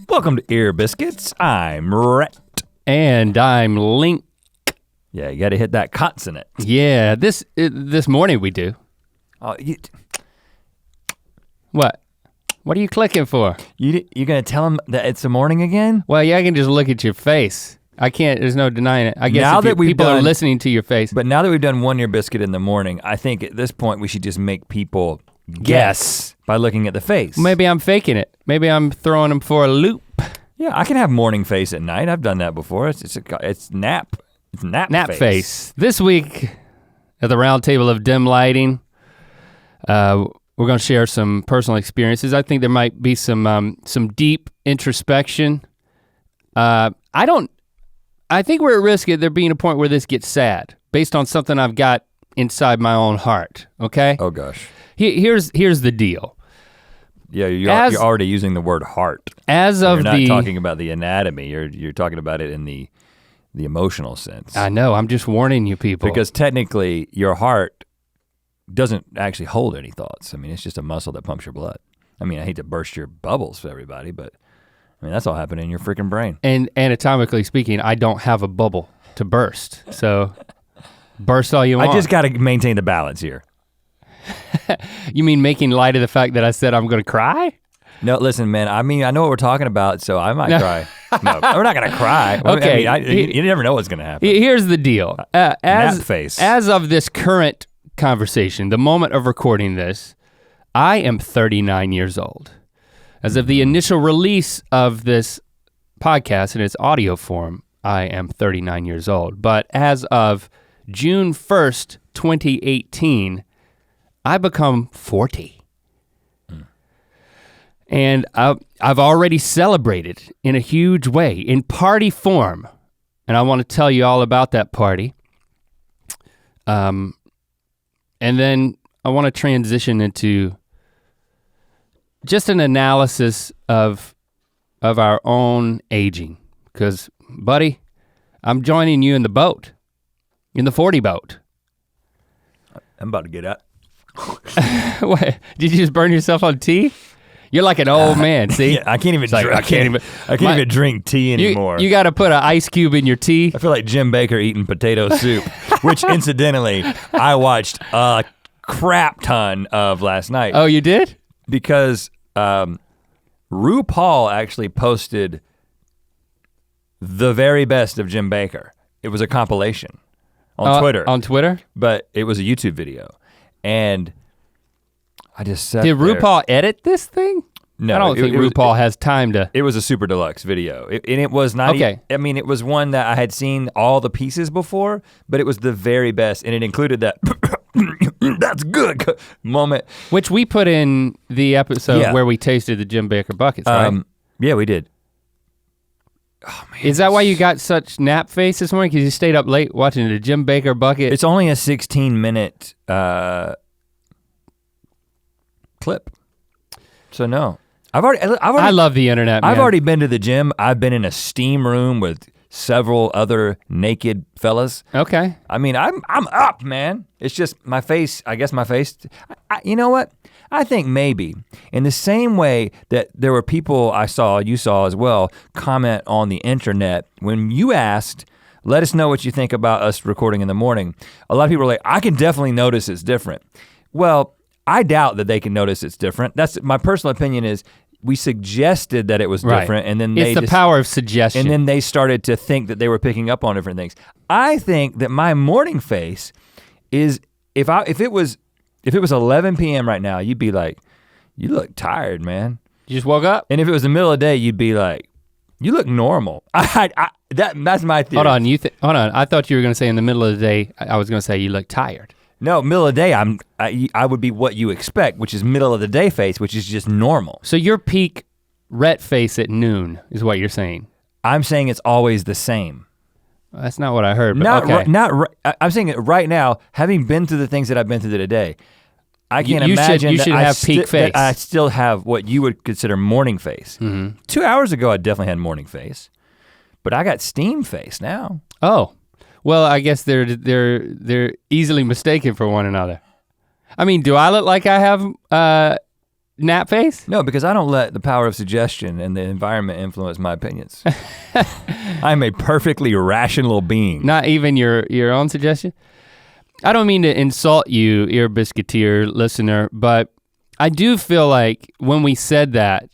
Welcome to Ear Biscuits. I'm Rhett. And I'm Link. Yeah, you gotta hit that consonant. Yeah, this morning we do. Oh, What? What are you clicking for? you gonna tell them that it's the morning again? Well, yeah, I can just look at your face. I can't, there's no denying it. I guess Now if that people are listening to your face. But now that we've done one Ear Biscuit in the morning, I think at this point we should just make people guess by looking at the face. Maybe I'm faking it. Maybe I'm throwing them for a loop. Yeah, I can have morning face at night. I've done that before. It's nap. It's nap face. This week at the round table of dim lighting, we're gonna share some personal experiences. I think there might be some deep introspection. I think we're at risk of there being a point where this gets sad based on something I've got inside my own heart, okay? Oh gosh. Here's the deal. Yeah, you're already using the word heart. You're not talking about the anatomy, you're talking about it in the emotional sense. I know, I'm just warning you people. Because technically your heart doesn't actually hold any thoughts. I mean, it's just a muscle that pumps your blood. I mean, I hate to burst your bubbles for everybody, but I mean, that's all happening in your freaking brain. And anatomically speaking, I don't have a bubble to burst, so burst all you want. I just gotta maintain the balance here. You mean making light of the fact that I said I'm gonna cry? No, listen, man, I mean, I know what we're talking about, so I might cry. No, we're not gonna cry. Okay. I mean, you never know what's gonna happen. Here's the deal. Nap face. As of this current conversation, the moment of recording this, I am 39 years old. As of the initial release of this podcast in its audio form, I am 39 years old. But as of June 1st, 2018, I become 40. And I've already celebrated in a huge way, in party form. And I wanna tell you all about that party. And then I wanna transition into just an analysis of our own aging. Because buddy, I'm joining you in the boat, in the 40 boat. I'm about to get up. What, did you just burn yourself on tea? You're like an old man, see? Yeah, I can't even drink tea anymore. You gotta put an ice cube in your tea. I feel like Jim Baker eating potato soup, which incidentally, I watched a crap ton of last night. Oh, you did? Because RuPaul actually posted the very best of Jim Baker. It was a compilation on Twitter. On Twitter? But it was a YouTube video. And I just sat Did RuPaul edit this thing? No, I don't think RuPaul has time to. It was a super deluxe video. And it was not okay. I mean, it was one that I had seen all the pieces before, but it was the very best. And it included that, that's good moment. Which we put in the episode where we tasted the Jim Baker buckets, right? Yeah, we did. Oh, man. Is that why you got such nap face this morning? Because you stayed up late watching the Jim Baker bucket? It's only a 16-minute clip. So no. I love the internet, man. I've already been to the gym. I've been in a steam room with several other naked fellas. Okay. I mean, I'm up, man. It's just my face, I guess my face, you know what? I think maybe in the same way that there were people you saw as well, comment on the internet when you asked, let us know what you think about us recording in the morning. A lot of people are like, I can definitely notice it's different. Well, I doubt that they can notice it's different. That's my personal opinion is we suggested that it was different and then it's the power of suggestion. And then they started to think that they were picking up on different things. I think that my morning face is, if it was 11 p.m. right now, you'd be like, you look tired, man. You just woke up? And if it was the middle of the day, you'd be like, you look normal. That's my theory. Hold on, hold on. I thought you were gonna say in the middle of the day, I was gonna say you look tired. No, middle of the day, I would be what you expect, which is middle of the day face, which is just normal. So your peak Rhett face at noon is what you're saying? I'm saying it's always the same. That's not what I heard, but okay. I'm saying it right now, having been through the things that I've been through today, I can't imagine you should have peak face. That I still have what you would consider morning face. Mm-hmm. 2 hours ago, I definitely had morning face, but I got steam face now. Oh, well, I guess they're easily mistaken for one another. I mean, do I look like I have nap face? No, because I don't let the power of suggestion and the environment influence my opinions. I'm a perfectly rational being. Not even your own suggestion? I don't mean to insult you, Ear Biscuiteer listener, but I do feel like when we said that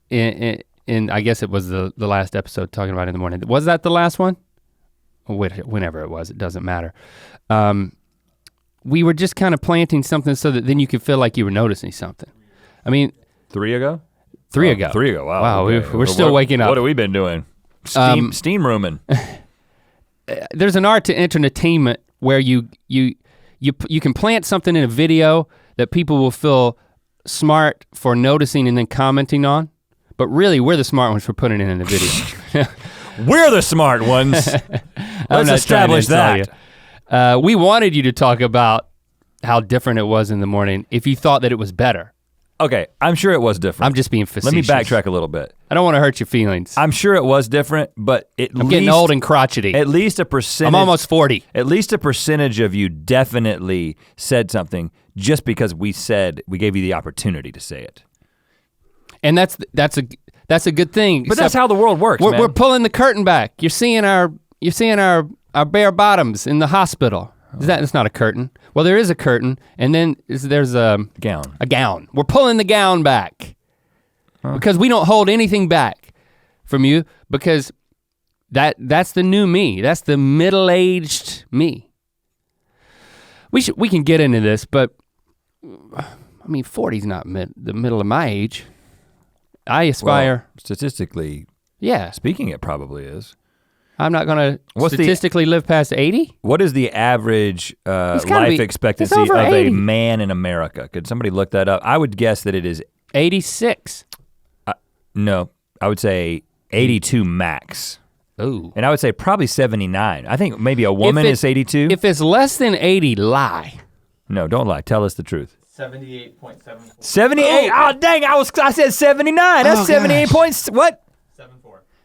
in I guess it was the last episode talking about in the morning. Was that the last one? Whenever it was, it doesn't matter. We were just kind of planting something so that then you could feel like you were noticing something. I mean, 3 ago? 3 ago. 3 ago, wow. Wow, okay. we're still waking up. What have we been doing? Steam rooming. There's an art to entertainment where you can plant something in a video that people will feel smart for noticing and then commenting on, but really we're the smart ones for putting it in the video. We're the smart ones. Let's establish that. We wanted you to talk about how different it was in the morning if you thought that it was better. Okay, I'm sure it was different. I'm just being facetious. Let me backtrack a little bit. I don't want to hurt your feelings. I'm sure it was different, but I'm getting old and crotchety. At least a percentage. I'm almost 40. At least a percentage of you definitely said something just because we gave you the opportunity to say it. And that's a good thing. But that's how the world works, man. We're pulling the curtain back. You're seeing our bare bottoms in the hospital. That's not a curtain. Well, there is a curtain, and then there's a gown. A gown. We're pulling the gown back because we don't hold anything back from you because that's the new me. That's the middle-aged me. We can get into this, but I mean, 40's not the middle of my age. I aspire. Well, statistically, yeah. Speaking, it probably is. I'm not gonna statistically live past 80. What is the average life expectancy of 80. a man in America? Could somebody look that up? I would guess that it is 86. No, I would say 82 max. Ooh. And I would say probably 79. I think maybe a woman is 82. If it's less than 80, lie. No, don't lie. Tell us the truth. 78.74. 78. Oh dang! I said 79. That's 78 points. What?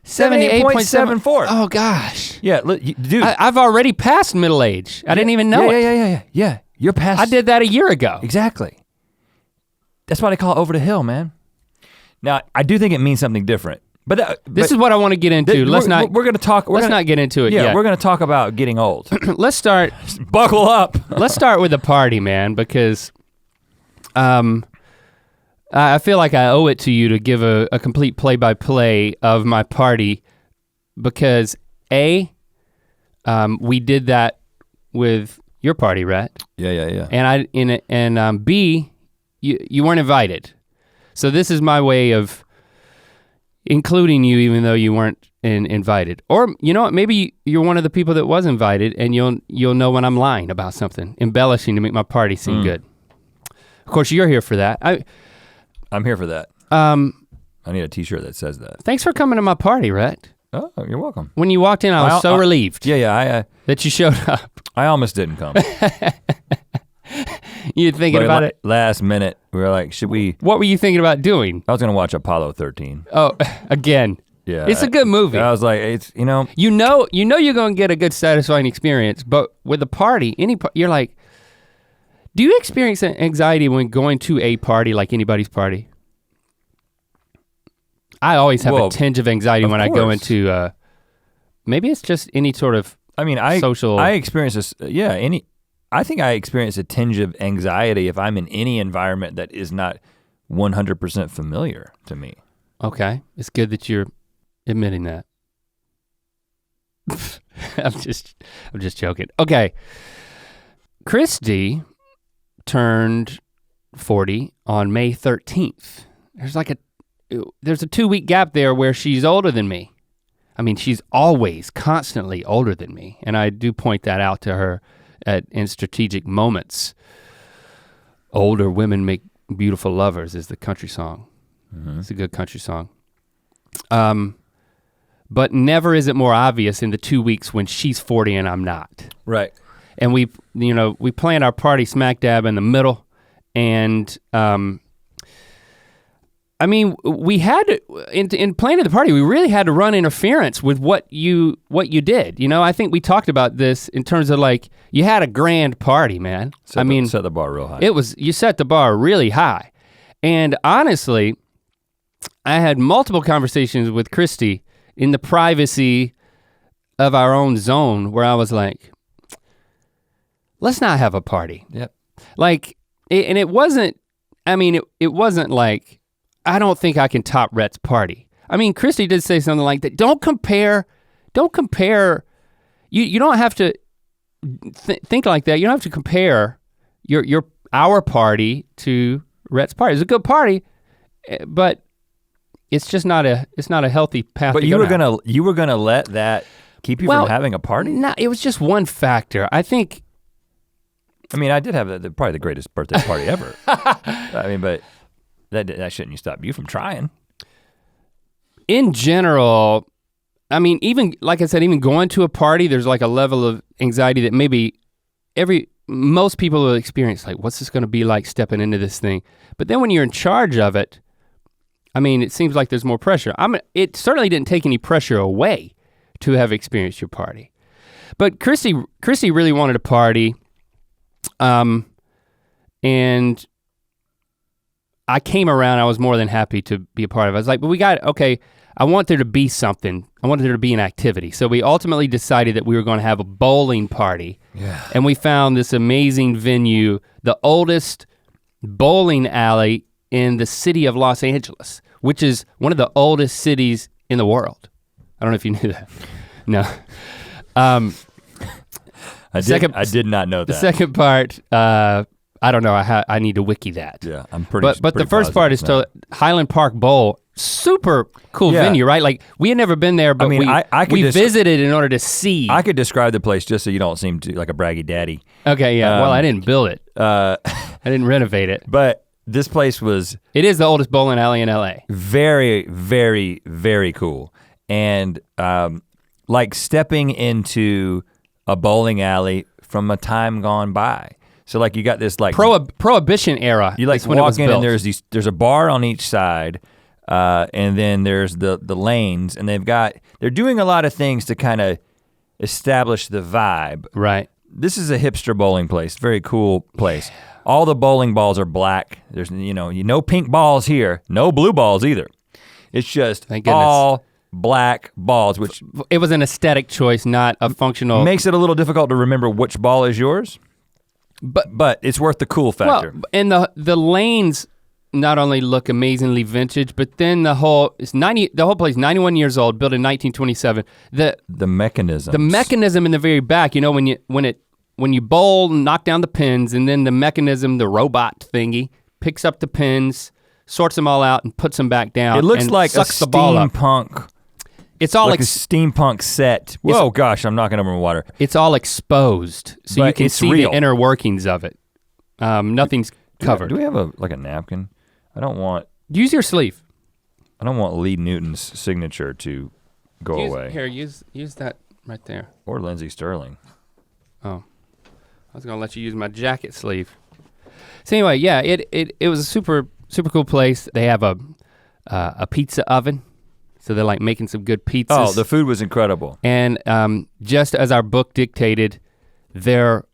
78.74. Oh gosh. Yeah, look, dude. I've already passed middle age. I didn't even know it. Yeah. You're past. I did that a year ago. Exactly. That's why they call it over the hill, man. Now, I do think it means something different. But this is what I want to get into. Let's not get into it yet. Yeah, we're gonna talk about getting old. Let's start. Buckle up. Let's start with the party, man, because I feel like I owe it to you to give a complete play-by-play of my party because A, we did that with your party, Rhett. Yeah. And B, you weren't invited. So this is my way of including you even though you weren't invited. Or you know what, maybe you're one of the people that was invited and you'll know when I'm lying about something, embellishing to make my party seem good. Of course, you're here for that. I'm here for that. I need a t-shirt that says that. Thanks for coming to my party, Rhett. Oh, you're welcome. When you walked in, I was so relieved. Yeah, that you showed up. I almost didn't come. You thinking about it? Last minute, we were like, should we? What were you thinking about doing? I was gonna watch Apollo 13. Oh, again. Yeah. It's a good movie. I was like, it's, You know you're gonna get a good satisfying experience, but with a party, you're like, do you experience anxiety when going to a party like anybody's party? I always have a tinge of anxiety when I go into, maybe it's just any sort of social. I experience this, I think I experience a tinge of anxiety if I'm in any environment that is not 100% familiar to me. Okay, it's good that you're admitting that. I'm just joking. Okay, Christy turned 40 on May 13th. There's a 2-week gap there where she's older than me. I mean, she's always constantly older than me, and I do point that out to her in strategic moments. Older women make beautiful lovers is the country song. Mm-hmm. It's a good country song. But never is it more obvious in the 2 weeks when she's 40 and I'm not. Right. And we planned our party smack dab in the middle, and we had to, in planning the party, we really had to run interference with what you did. I think we talked about this in terms of like, you had a grand party, man. Set the bar real high. You set the bar really high. And honestly, I had multiple conversations with Christy in the privacy of our own zone where I was like, let's not have a party. Yep. Like, and it wasn't, I mean, it wasn't like, I don't think I can top Rhett's party. I mean, Christy did say something like that. Don't compare, you don't have to think like that. You don't have to compare our party to Rhett's party. It's a good party, but it's just not a healthy path But to you go were gonna let that keep you from having a party? No, it was just one factor. I think. I mean, I did have probably the greatest birthday party ever. I mean, but that shouldn't stop you from trying. In general, I mean, even like I said, even going to a party, there's like a level of anxiety that maybe most people will experience. Like, what's this gonna be like stepping into this thing? But then when you're in charge of it, I mean, it seems like there's more pressure. It certainly didn't take any pressure away to have experienced your party. But Christy really wanted a party. And I came around, I was more than happy to be a part of it. I was like, but I want there to be something. I wanted there to be an activity. So we ultimately decided that we were gonna have a bowling party. Yeah. And we found this amazing venue, the oldest bowling alley in the city of Los Angeles, which is one of the oldest cities in the world. I don't know if you knew that. No. I did not know that. The second part, I don't know. I need to wiki that. Yeah, I'm pretty. But the first part is to Highland Park Bowl. Super cool venue, right? Like we had never been there, but we visited in order to see. I could describe the place just so you don't seem like a braggy daddy. Okay, yeah. Well, I didn't build it. I didn't renovate it. But this place was. It is the oldest bowling alley in LA. Very, very, very cool, and like stepping into a bowling alley from a time gone by. So like you got this like Prohibition era. You like walk in and there's a bar on each side, and then there's the lanes, and they're doing a lot of things to kind of establish the vibe. Right. This is a hipster bowling place, very cool place. Yeah. All the bowling balls are black. There's no pink balls here, no blue balls either. It's just all black balls, which it was an aesthetic choice, not a functional. Makes it a little difficult to remember which ball is yours. But it's worth the cool factor. Well, and the lanes not only look amazingly vintage, but then the whole place is 91 years old, built in 1927. The mechanism in the very back, when you bowl and knock down the pins, and then the mechanism, the robot thingy, picks up the pins, sorts them all out, and puts them back down. It looks like a steampunk. It's all like a steampunk set. Whoa, gosh, I'm knocking over my water. It's all exposed, so you can see the inner workings of it. Nothing's covered. Do we have a napkin? I don't want. Use your sleeve. I don't want Lee Newton's signature to go away. Here, use that right there. Or Lindsey Sterling. Oh, I was gonna let you use my jacket sleeve. So anyway, yeah, it was a super cool place. They have a pizza oven. So they're like making some good pizzas. Oh, the food was incredible. And just as our book dictated, there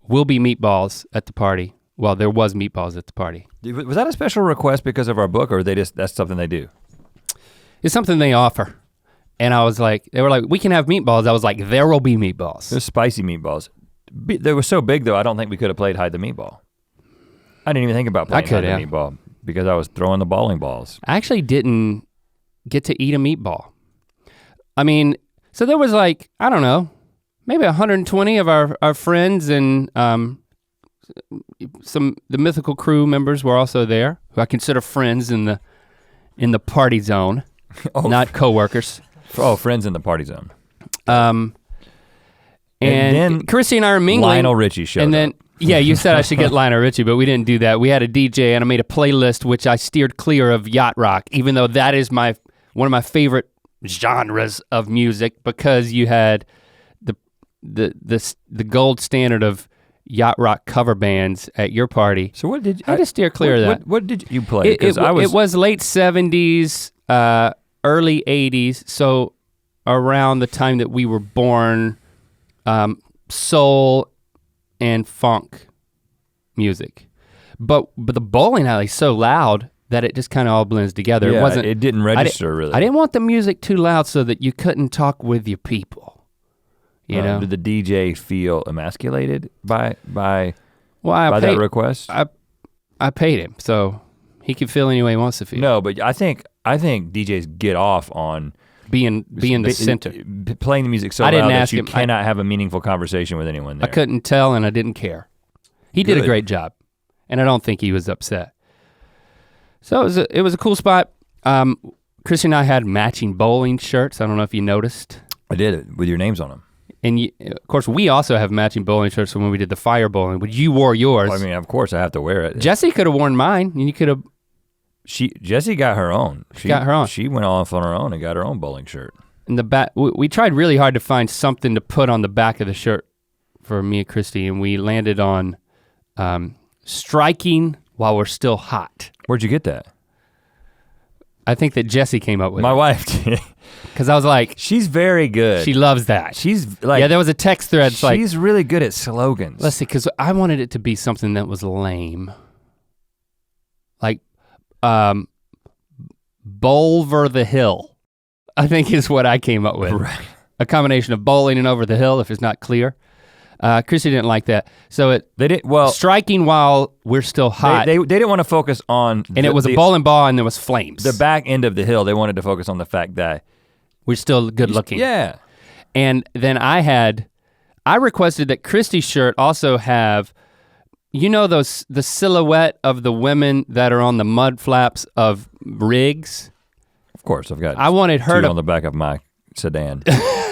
will be meatballs at the party. Well, there was meatballs at the party. Was that a special request because of our book, or that's something they do? It's something they offer. And they were like, we can have meatballs. I was like, there will be meatballs. There's spicy meatballs. They were so big though, I don't think we could have played hide the meatball. I didn't even think about playing hide the meatball because I was throwing the bowling balls. I actually didn't get to eat a meatball. I mean, so there was like, I don't know, maybe 120 of our friends, and the mythical crew members were also there, who I consider friends in the party zone, not coworkers. Oh, friends in the party zone. And then Chrissy and I are mingling. Lionel Richie showed up. Yeah, you said I should get Lionel Richie, but we didn't do that. We had a DJ and I made a playlist which I steered clear of yacht rock, even though that is one of my favorite genres of music, because you had the gold standard of yacht rock cover bands at your party. So what did you? I had to steer clear of that. What did you play? It was late 70s, early 80s, so around the time that we were born, soul and funk music. But the bowling alley's so loud that it just kind of all blends together. Yeah, it didn't register really. I didn't want the music too loud so that you couldn't talk with your people. You know? Did the DJ feel emasculated by that request? I paid him, so he can feel any way he wants to feel. No, but I think DJs get off on being the center. Playing the music so I didn't loud that ask you him. cannot have a meaningful conversation with anyone there. I couldn't tell and I didn't care. He did a Good. great job, and I don't think he was upset. So it was a cool spot. Chrissy and I had matching bowling shirts. I don't know if you noticed. I did it with your names on them. And of course, we also have matching bowling shirts from when we did the fire bowling, but you wore yours. Well, I mean, of course I have to wear it. Jesse could have worn mine, and you could have. Jessie got her own. She got her own. She went off on her own and got her own bowling shirt. In the back, we tried really hard to find something to put on the back of the shirt for me and Christy, and we landed on striking while we're still hot. Where'd you get that? I think that Jesse came up with My it. wife did. Because I was like, She's very good. she loves that. She's like, yeah, there was a text thread. It's like, she's really good at slogans. let's see, because I wanted it to be something that was lame. Like, Bowlver the Hill, I think is what I came up with. Right. A combination of bowling and over the hill, if it's not clear. Chrissy didn't like that. So They did well. striking while we're still hot. They didn't want to focus on. and it was a bowling ball and there was flames. The back end of the hill. They wanted to focus on the fact that we're still good looking. Yeah. And then I requested that Christy's shirt also have, the silhouette of the women that are on the mud flaps of rigs. Of course, I've got. I wanted her two to on the back of my sedan,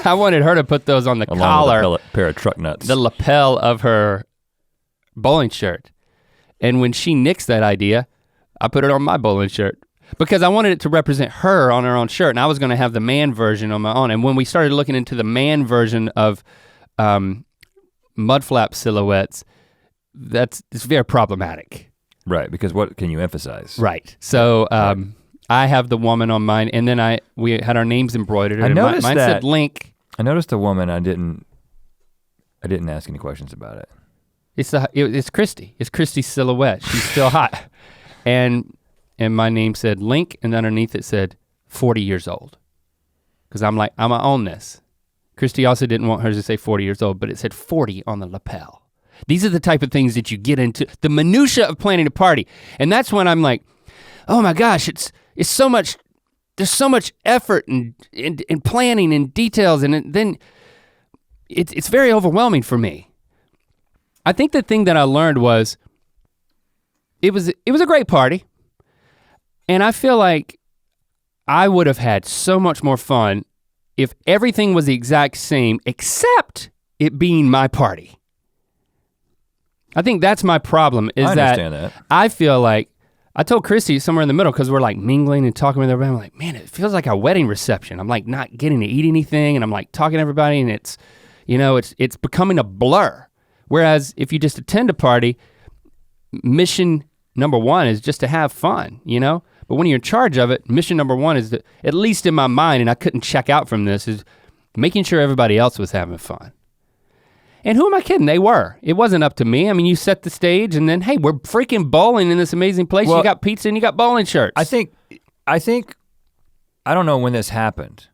I wanted her to put those on the along collar, with a pair of truck nuts. the lapel of her bowling shirt. And when she nixed that idea, I put it on my bowling shirt because I wanted it to represent her on her own shirt, and I was gonna have the man version on my own. And when we started looking into the man version of mud flap silhouettes, it's very problematic. Right, because what can you emphasize? Right. So I have the woman on mine, and then we had our names embroidered. I and noticed mine that. said Link. I noticed a woman. I didn't ask any questions about it. It's Christy. It's Christy's silhouette. She's still hot. And my name said Link, and underneath it said 40 years old. Because I'm like, I'm gonna own this. Christy also didn't want hers to say 40 years old, but it said 40 on the lapel. These are the type of things that you get into, the minutia of planning a party. And that's when I'm like, oh my gosh, it's so much, there's so much effort and planning and details, and then it's very overwhelming for me. I think the thing that I learned was, it was a great party, and I feel like I would have had so much more fun if everything was the exact same except it being my party. I think that's my problem is I understand that. I feel like, I told Chrissy somewhere in the middle because we're like mingling and talking with everybody. I'm like, man, it feels like a wedding reception. I'm like not getting to eat anything, and I'm like talking to everybody, and it's becoming a blur. Whereas if you just attend a party, mission number one is just to have fun, But when you're in charge of it, mission number one is, at least in my mind, and I couldn't check out from this, is making sure everybody else was having fun. And who am I kidding? They were. It wasn't up to me. I mean, you set the stage and then, hey, we're freaking bowling in this amazing place. Well, you got pizza and you got bowling shirts. I think, I don't know when this happened.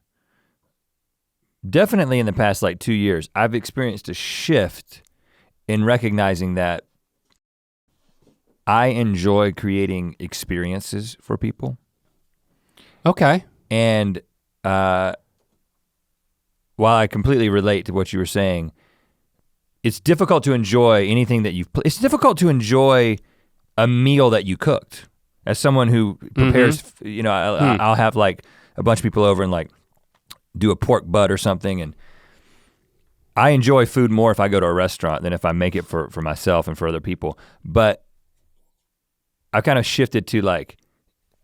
Definitely in the past 2 years, I've experienced a shift in recognizing that I enjoy creating experiences for people. Okay. And while I completely relate to what you were saying, it's difficult to enjoy anything that it's difficult to enjoy a meal that you cooked. As someone who prepares, I'll have a bunch of people over and do a pork butt or something, and I enjoy food more if I go to a restaurant than if I make it for myself and for other people. But I kind of shifted to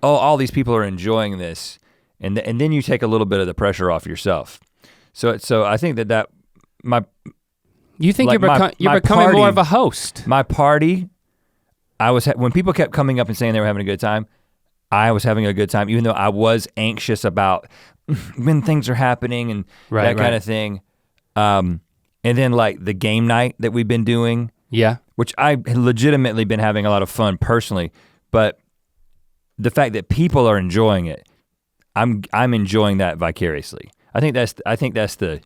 all these people are enjoying this, and then you take a little bit of the pressure off yourself. So I think that you think you're becoming party, more of a host. My party, when people kept coming up and saying they were having a good time, I was having a good time, even though I was anxious about when things are happening and that kind of thing. And then the game night that we've been doing, Yeah. Which I legitimately been having a lot of fun personally, but the fact that people are enjoying it, I'm enjoying that vicariously. I think that's the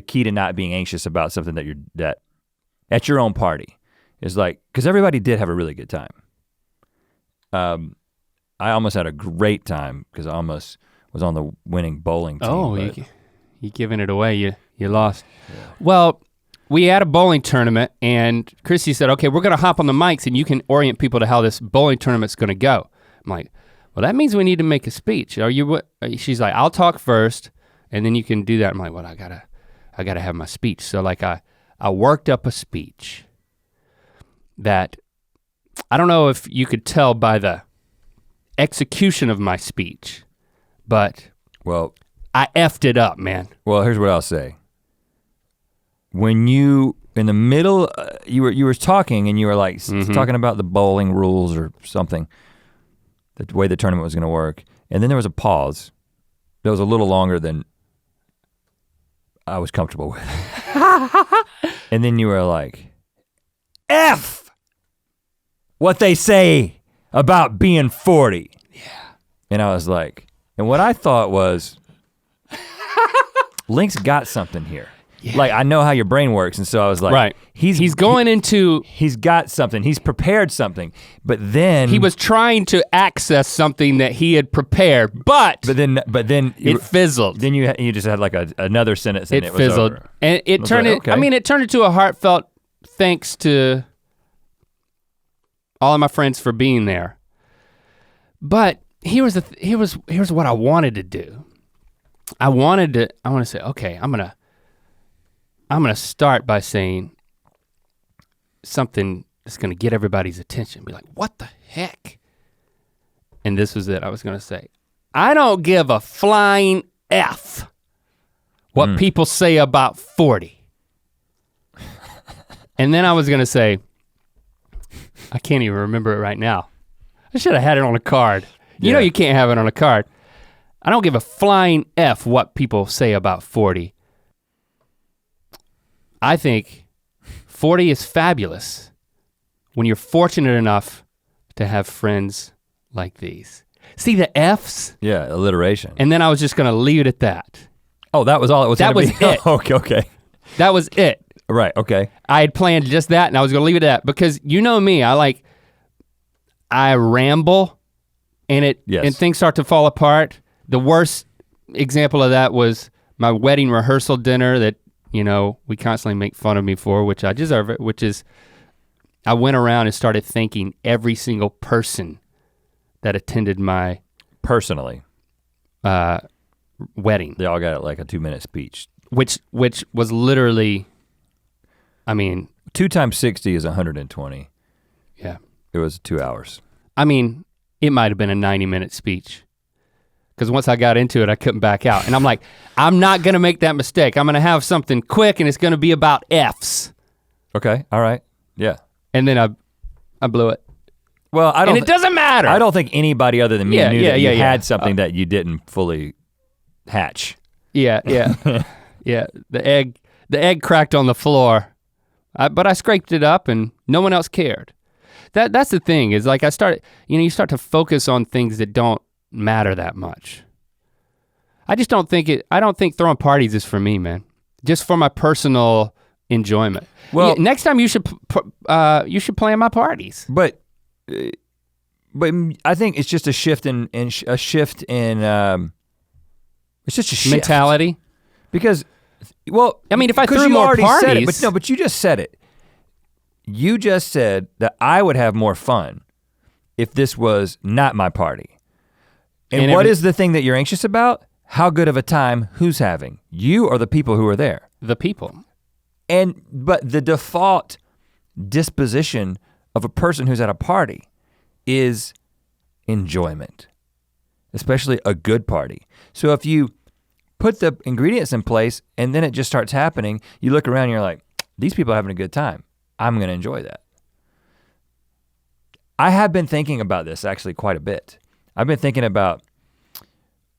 key to not being anxious about something that at your own party is like, because everybody did have a really good time. I almost had a great time because I almost was on the winning bowling team. Oh, you giving it away, you lost. Yeah. Well, we had a bowling tournament and Chrissy said, okay, we're gonna hop on the mics and you can orient people to how this bowling tournament's gonna go. I'm like, well, that means we need to make a speech. She's like, I'll talk first and then you can do that. I'm like, well, I gotta have my speech. So like I worked up a speech that, I don't know if you could tell by the execution of my speech, but I effed it up, man. Well, here's what I'll say. When you, in the middle, you were talking and you were like talking about the bowling rules or something, the way the tournament was gonna work. And then there was a pause that was a little longer than I was comfortable with. And then you were like, F what they say about being 40. Yeah. And I was like, and what I thought was, Link's got something here. Yeah. Like I know how your brain works, and so I was like, right. He's going into. He's got something. He's prepared something, but then he was trying to access something that he had prepared, but then it fizzled. Then you just had like another sentence, and it was fizzled, over. and it turned. Okay. I mean, it turned into a heartfelt thanks to all of my friends for being there. But here's what I wanted to do. I want to say, okay, I'm gonna start by saying something that's gonna get everybody's attention. Be like, what the heck? And this was it. I was gonna say, I don't give a flying F what people say about 40. And then I was gonna say, I can't even remember it right now. I should have had it on a card. You know you can't have it on a card. I don't give a flying F what people say about 40. I think 40 is fabulous when you're fortunate enough to have friends like these. See the F's? Yeah, alliteration. And then I was just gonna leave it at that. Oh, that was all it was That was it. Okay. That was it. Right, okay. I had planned just that and I was gonna leave it at that because you know me, I ramble and and things start to fall apart. The worst example of that was my wedding rehearsal dinner that, you know, we constantly make fun of me for, which I deserve it, which is I went around and started thanking every single person that attended my personally wedding. They all got like a 2-minute speech. Which was literally, I mean. 2 times 60 is 120. Yeah. It was 2 hours. I mean, it might've been a 90-minute speech. Because once I got into it, I couldn't back out. And I'm like, I'm not gonna make that mistake. I'm gonna have something quick and it's gonna be about F's. Okay, all right, yeah. And then I blew it. Well, and it doesn't matter. I don't think anybody other than me knew that you had something that you didn't fully hatch. Yeah. Yeah, the egg cracked on the floor. But I scraped it up and no one else cared. That's the thing is like you start to focus on things that don't matter that much. I don't think throwing parties is for me, man. Just for my personal enjoyment. Well, next time you should plan my parties. But I think it's just a shift in it's just a shift. Mentality. Because, well, I mean, if I threw more parties. But you just said it. You just said that I would have more fun if this was not my party. And what is the thing that you're anxious about? How good of a time who's having? You or the people who are there? The people. But the default disposition of a person who's at a party is enjoyment, especially a good party. So if you put the ingredients in place and then it just starts happening, you look around and you're like, these people are having a good time. I'm gonna enjoy that. I have been thinking about this actually quite a bit. I've been thinking about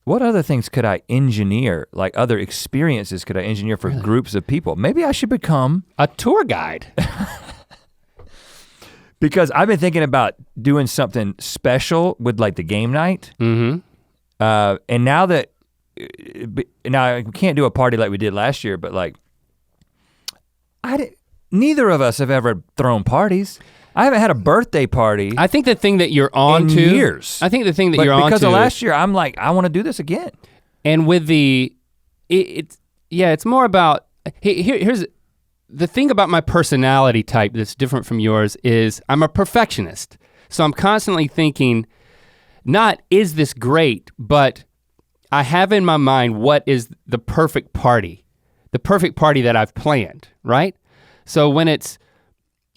what other things could I engineer, like other experiences could I engineer for groups of people? Maybe I should become a tour guide. Because I've been thinking about doing something special with like the game night. Mm-hmm. And now that, now we can't do a party like we did last year, but like, neither of us have ever thrown parties. I haven't had a birthday party. I think the thing that you're on in to years. I think the thing that you're on to because of last year, I'm like, I want to do this again. And with it's more about here's the thing about my personality type that's different from yours is I'm a perfectionist. So I'm constantly thinking, not is this great, but I have in my mind what is the perfect party that I've planned, right? So when it's,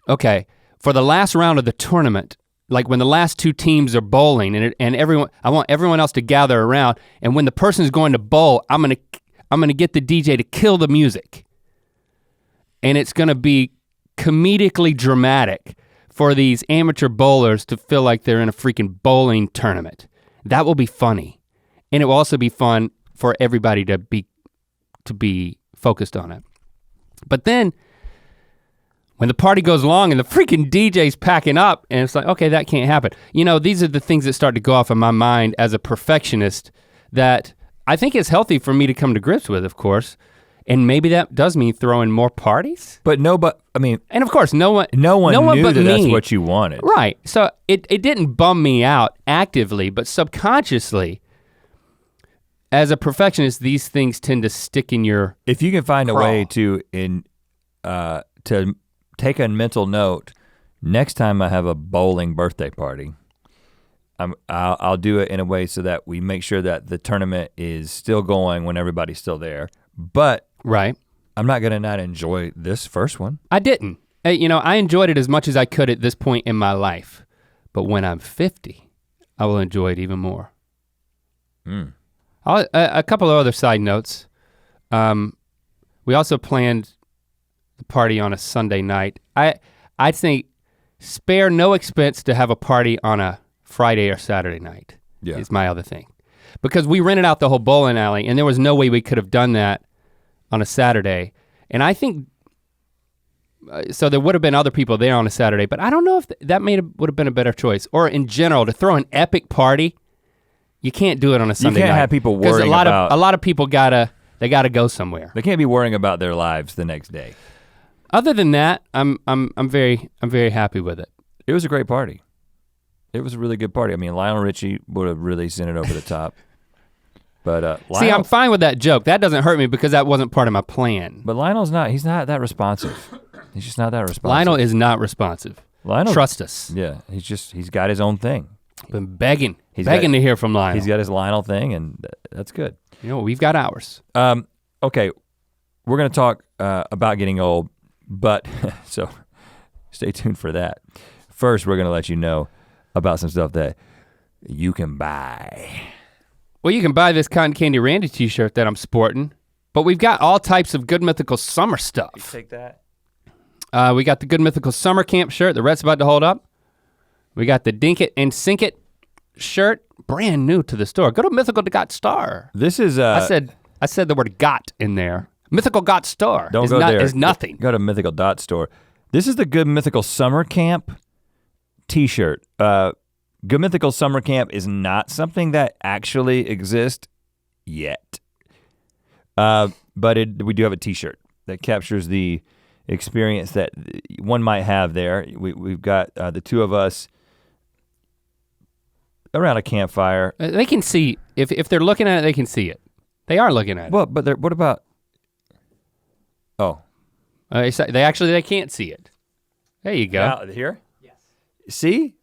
okay, for the last round of the tournament, like when the last two teams are bowling and everyone, I want everyone else to gather around, and when the person's going to bowl, I'm gonna get the DJ to kill the music. And it's gonna be comedically dramatic for these amateur bowlers to feel like they're in a freaking bowling tournament. That will be funny. And it will also be fun for everybody to be focused on it. But then, when the party goes along and the freaking DJ's packing up and it's like, okay, that can't happen. You know, these are the things that start to go off in my mind as a perfectionist that I think is healthy for me to come to grips with, of course. And maybe that does mean throwing more parties. But I mean. And of course, no one knew but that me. That's what you wanted. Right, so it didn't bum me out actively, but subconsciously, as a perfectionist, these things tend to stick in your If you can find craw. a way to take a mental note, next time I have a bowling birthday party, I'll do it in a way so that we make sure that the tournament is still going when everybody's still there. But right, I'm not gonna not enjoy this first one. I didn't. You know, I enjoyed it as much as I could at this point in my life. But when I'm 50, I will enjoy it even more. A couple of other side notes. We also planned the party on a Sunday night. I think spare no expense to have a party on a Friday or Saturday night is my other thing. Because we rented out the whole bowling alley and there was no way we could have done that on a Saturday. And I think, so there would have been other people there on a Saturday, but I don't know if that would have been a better choice. Or in general, to throw an epic party, you can't do it on a Sunday night. You can't have people worrying about. A lot of people gotta go somewhere. They can't be worrying about their lives the next day. Other than that, I'm very happy with it. It was a great party. It was a really good party. I mean, Lionel Richie would have really sent it over the top. But see, I'm fine with that joke. That doesn't hurt me because that wasn't part of my plan. But he's not that responsive. He's just not that responsive. Lionel is not responsive. Trust us. Yeah, he's got his own thing. Been begging to hear from Lionel. He's got his Lionel thing and that's good. You know, we've got ours. Okay, we're gonna talk about getting old, but so stay tuned for that. First, we're gonna let you know about some stuff that you can buy. Well, you can buy this Cotton Candy Randy t-shirt that I'm sporting, but we've got all types of Good Mythical summer stuff. Take that. We got the Good Mythical summer camp shirt, the Rhett's about to hold up. We got the Dink It and Sink It shirt, brand new to the store. Go to mythical.star. This is I said the word got in there. Mythical got star. Don't go there. Is nothing. Go to mythical.store. This is the Good Mythical Summer Camp t-shirt. Good Mythical Summer Camp is not something that actually exists yet. But we do have a t-shirt that captures the experience that one might have there. We've got the two of us around a campfire. They can see, if they're looking at it, they can see it. They are looking at it. Well, but what about, oh. They can't see it. There you go. Out here? Yes. See?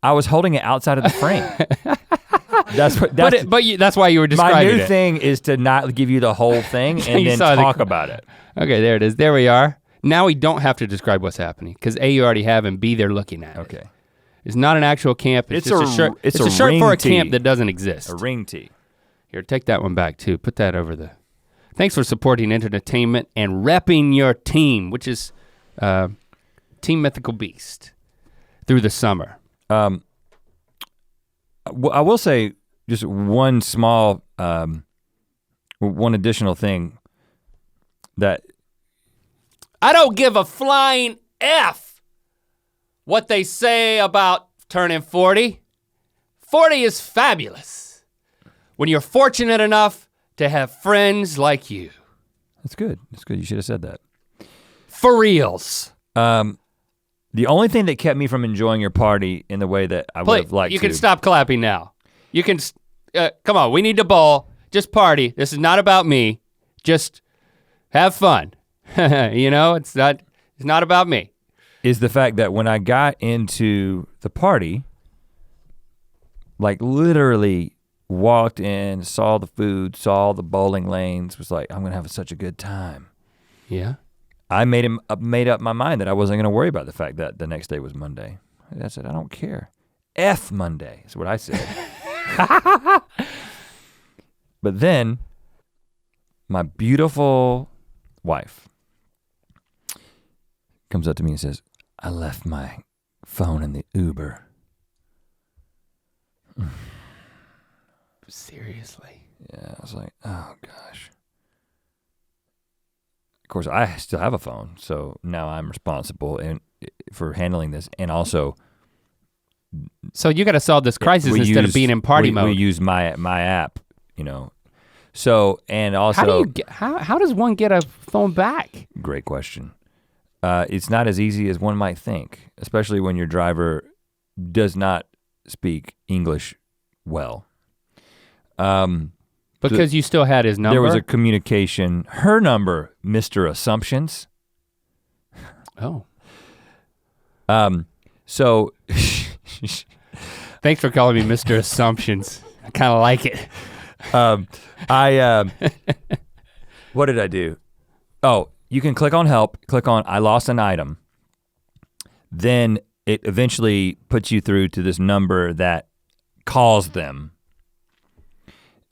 I was holding it outside of the frame. That's why you were describing it. My new thing is to not give you the whole thing and then talk about it. Okay, there it is. There we are. Now we don't have to describe what's happening because A, you already have, and B, they're looking at it. Okay. It's not an actual camp. It's just a shirt. It's a shirt for a tee. camp that doesn't exist. A ring tee. Here, take that one back too. Put that over the. Thanks for supporting entertainment and repping your team, which is Team Mythical Beast, through the summer. I will say just one small, one additional thing that I don't give a flying F what they say about turning 40. 40 is fabulous when you're fortunate enough to have friends like you. That's good. That's good. You should have said that. For reals. The only thing that kept me from enjoying your party in the way that I would have liked to. You can stop clapping now. You can, come on, we need to bowl. Just party. This is not about me. Just have fun. You know, it's not about me. Is the fact that when I got into the party, like literally walked in, saw the food, saw the bowling lanes, was like, I'm gonna have such a good time. Yeah. I made up my mind that I wasn't gonna worry about the fact that the next day was Monday. I said, I don't care. F Monday is what I said. But then my beautiful wife comes up to me and says, I left my phone in the Uber. Seriously? Yeah, I was like, oh gosh. Of course, I still have a phone, so now I'm responsible for handling this, and also. So you got to solve this crisis instead of being in party mode. We use my app, you know. So and also. How does one get a phone back? Great question. It's not as easy as one might think, especially when your driver does not speak English well. Because you still had his number? There was a communication, her number, Mr. Assumptions. Oh. So. Thanks for calling me Mr. Assumptions. I kind of like it. What did I do? Oh, you can click on help, click on I lost an item. Then it eventually puts you through to this number that calls them.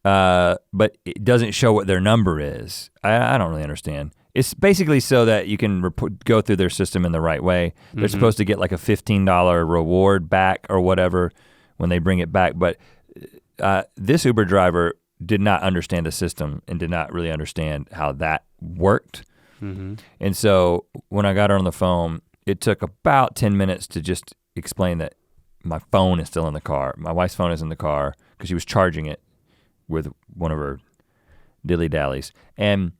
But it doesn't show what their number is. I don't really understand. It's basically so that you can go through their system in the right way. They're supposed to get like a $15 reward back or whatever when they bring it back. But this Uber driver did not understand the system and did not really understand how that worked. And so when I got her on the phone, it took about 10 minutes to just explain that my phone is still in the car. My wife's phone is in the car because she was charging it with one of her dilly-dallies. And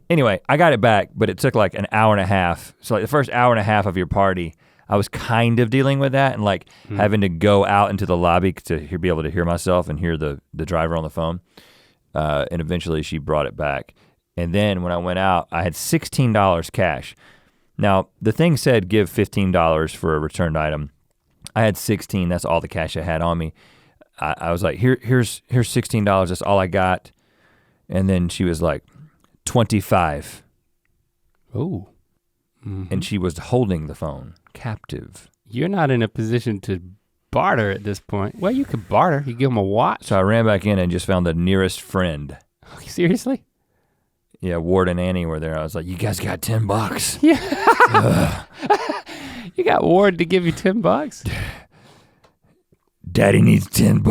anyway, I got it back, but it took like an hour and a half. So like the first hour and a half of your party, I was kind of dealing with that and like having to go out into the lobby to be able to hear myself and hear the driver on the phone. And eventually she brought it back. And then when I went out, I had $16 cash. Now the thing said give $15 for a returned item. I had 16, that's all the cash I had on me. I was like, here's $16, that's all I got. And then she was like, 25. Oh. And she was holding the phone, captive. You're not in a position to barter at this point. Well, you could barter, you give them a watch. So I ran back in and just found the nearest friend. Seriously? Yeah, Ward and Annie were there. I was like, you guys got $10. Yeah. You got Ward to give you $10? Daddy needs $10.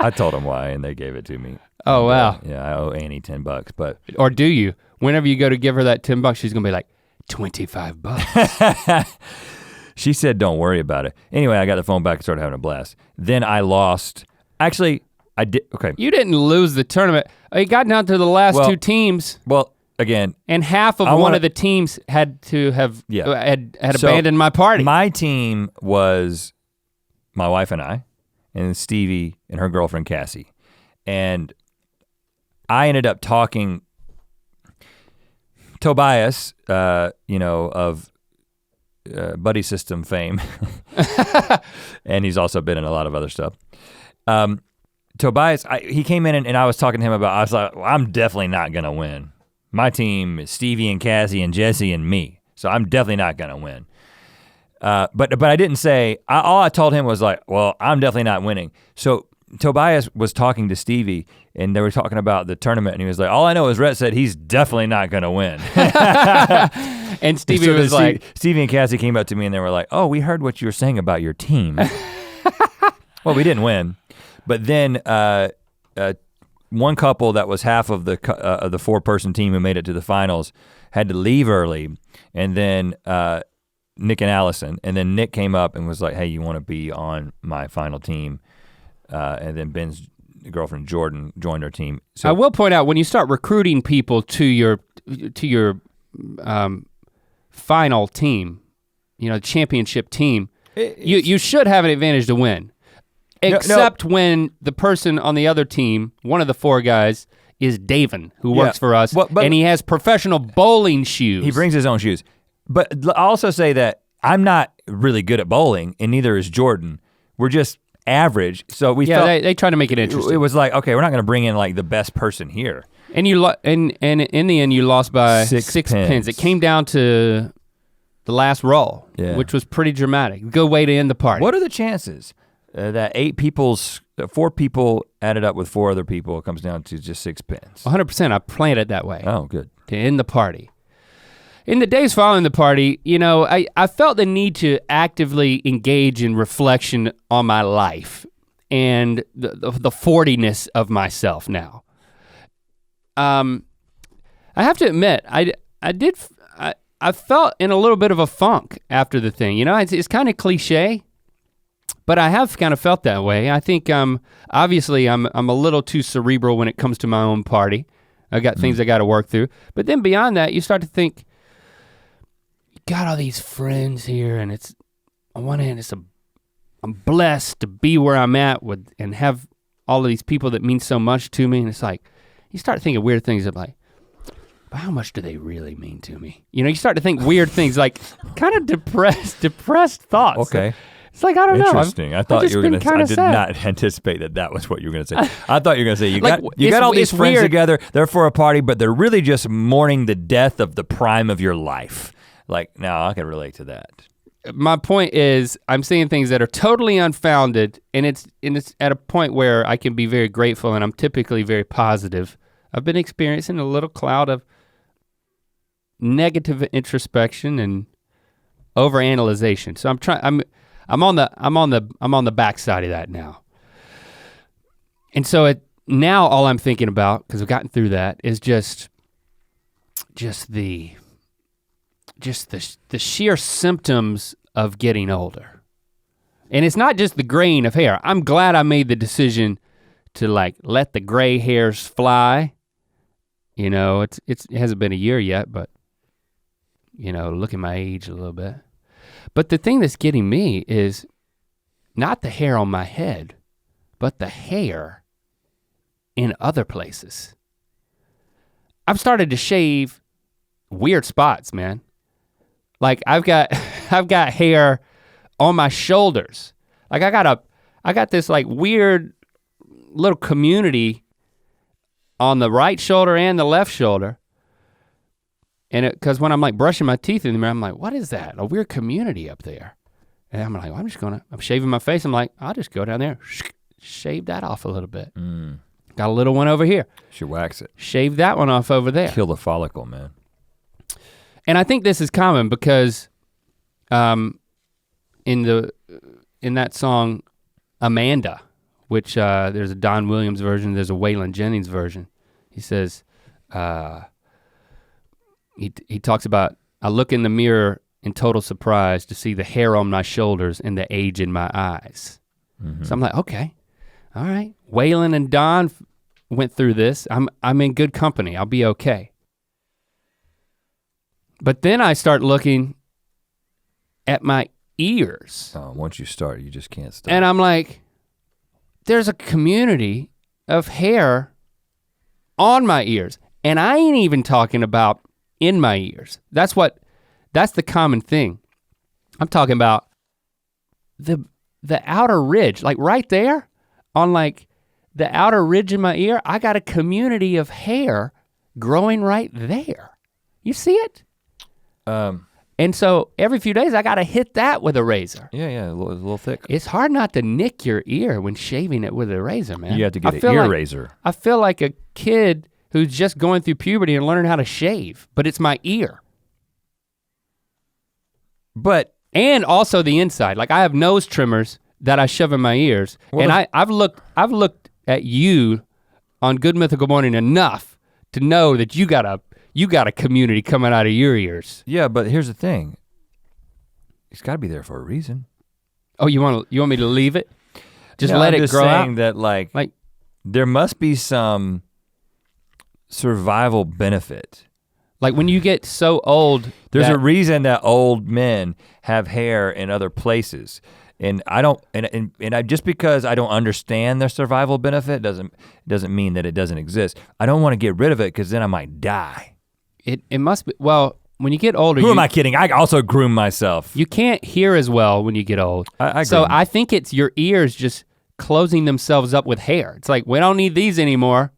I told them why and they gave it to me. Oh, wow. Yeah, I owe Annie $10, but. Or do you? Whenever you go to give her that $10, she's gonna be like, $25. She said, don't worry about it. Anyway, I got the phone back and started having a blast. Then I lost, actually, I did, okay. You didn't lose the tournament. You got down to the last two teams. Well, again. And half of one of the teams had to have, had So, abandoned my party. My team was my wife and I, and Stevie and her girlfriend Cassie. And I ended up talking Tobias, you know, of Buddy System fame. And he's also been in a lot of other stuff. Tobias, he came in and I was talking to him about, I was like, well, I'm definitely not gonna win. My team is Stevie and Cassie and Jesse and me. So I'm definitely not gonna win. But I didn't say, all I told him was like, well, I'm definitely not winning. So Tobias was talking to Stevie and they were talking about the tournament and he was like, all I know is Rhett said he's definitely not gonna win. And Stevie was like. Stevie and Cassie came up to me and they were like, oh, we heard what you were saying about your team. Well, we didn't win. But then one couple that was half of the 4-person team who made it to the finals had to leave early, and then Nick and Allison, and then Nick came up and was like, hey, you wanna be on my final team? And then Ben's girlfriend Jordan joined our team. So I will point out, when you start recruiting people to your final team, championship team, you should have an advantage to win. Except when the person on the other team, one of the 4 guys, is Davin, who works for us, and he has professional bowling shoes. He brings his own shoes. But I'll also say that I'm not really good at bowling, and neither is Jordan. We're just average, so we felt they try to make it interesting. It was like, okay, we're not gonna bring in like the best person here. And and in the end, you lost by 6 pins. It came down to the last roll, which was pretty dramatic. Good way to end the party. What are the chances that 4 people added up with 4 other people, it comes down to just 6 pins? 100%, I planned it that way. Oh, good. To end the party. In the days following the party, I felt the need to actively engage in reflection on my life and the 40ness of myself now. I have to admit, I felt in a little bit of a funk after the thing. It's kind of cliche, but I have kind of felt that way. I think obviously I'm a little too cerebral when it comes to my own party. I got things I got to work through. But then beyond that, you start to think, got all these friends here, and it's on one hand I'm blessed to be where I'm at with and have all of these people that mean so much to me, and it's like you start thinking weird things of like, but how much do they really mean to me? You start to think weird things, like kind of depressed thoughts. Okay. It's like, I don't know. Interesting. I thought you were gonna say, I did not anticipate that was what you were gonna say. I thought you were gonna say, you got all these friends together, they're for a party, but they're really just mourning the death of the prime of your life. Like, now I can relate to that. My point is, I'm seeing things that are totally unfounded, and it's at a point where I can be very grateful, and I'm typically very positive. I've been experiencing a little cloud of negative introspection and overanalyzation. So I'm on the backside of that now. And so now all I'm thinking about, because I've gotten through that, is just the sheer symptoms of getting older. And it's not just the graying of hair. I'm glad I made the decision to like let the gray hairs fly. It hasn't been a year yet, but look at my age a little bit. But the thing that's getting me is not the hair on my head, but the hair in other places. I've started to shave weird spots, man. Like I've got hair on my shoulders. Like I got this like weird little community on the right shoulder and the left shoulder. And cause when I'm like brushing my teeth in the mirror, I'm like, what is that? A weird community up there. And I'm like, I'm shaving my face. I'm like, I'll just go down there, shave that off a little bit. Got a little one over here. Should wax it. Shave that one off over there. Kill the follicle, man. And I think this is common because in that song, Amanda, which there's a Don Williams version, there's a Waylon Jennings version. He says, he talks about, I look in the mirror in total surprise to see the hair on my shoulders and the age in my eyes. Mm-hmm. So I'm like, okay, all right. Waylon and Don went through this. I'm in good company, I'll be okay. But then I start looking at my ears. Oh, once you start, you just can't stop. And I'm like, there's a community of hair on my ears. And I ain't even talking about in my ears. That's the common thing. I'm talking about the outer ridge, like right there on like the outer ridge in my ear, I got a community of hair growing right there. You see it? And so every few days I gotta hit that with a razor. Yeah, a little thick. It's hard not to nick your ear when shaving it with a razor, man. You have to get an ear razor. I feel like a kid who's just going through puberty and learning how to shave, but it's my ear. And also the inside. Like I have nose trimmers that I shove in my ears. Well, and I've looked at you on Good Mythical Morning enough to know that you got you got a community coming out of your ears. Yeah, but here's the thing. It's gotta be there for a reason. Oh, you want me to leave it? Just No, let I'm it just grow saying out? that like there must be some survival benefit. Like when you get so old. There's that, a reason that old men have hair in other places. And I don't and I just because I don't understand their survival benefit doesn't mean that it doesn't exist. I don't want to get rid of it because then I might die. It must be, well, when you get older. Who am I kidding? I also groom myself. You can't hear as well when you get old. I so groom. I think it's your ears just closing themselves up with hair. It's like, we don't need these anymore.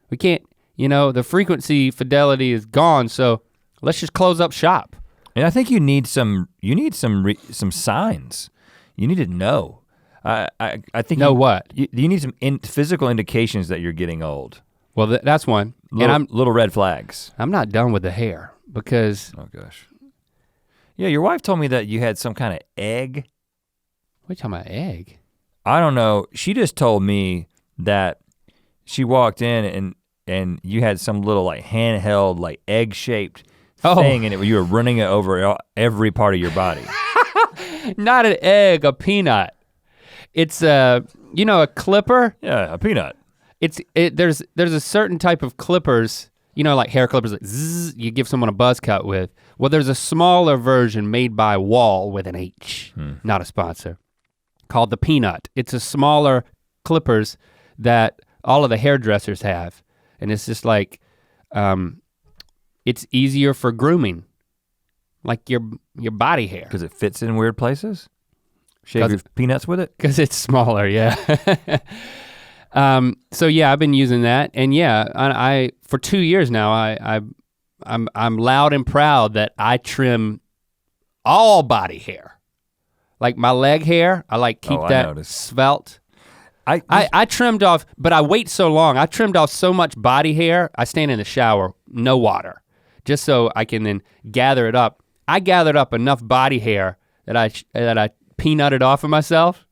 We can't, the frequency fidelity is gone, so let's just close up shop. And I think you need some signs. You need to know. I think Know what? You need some physical indications that you're getting old. Well, that's one. Little red flags. I'm not done with the hair because. Oh gosh. Yeah, your wife told me that you had some kind of egg. What are you talking about, egg? I don't know. She just told me that she walked in and you had some little like handheld like egg-shaped thing in it where you were running it over every part of your body. Not an egg, a peanut. It's a clipper. Yeah, a peanut. There's a certain type of clippers, like hair clippers that zzz, you give someone a buzz cut with. Well, there's a smaller version made by Wall with an H, not a sponsor, called the Peanut. It's a smaller clippers that all of the hairdressers have. And it's just like, it's easier for grooming. Like your body hair. Because it fits in weird places? Shave your peanuts with it? Because it's smaller, yeah. So yeah, I've been using that, and yeah, I for 2 years now, I'm loud and proud that I trim all body hair. Like my leg hair, I like keep that svelte. I trimmed off, but I wait so long. I trimmed off so much body hair, I stand in the shower, no water, just so I can then gather it up. I gathered up enough body hair that I peanutted off of myself.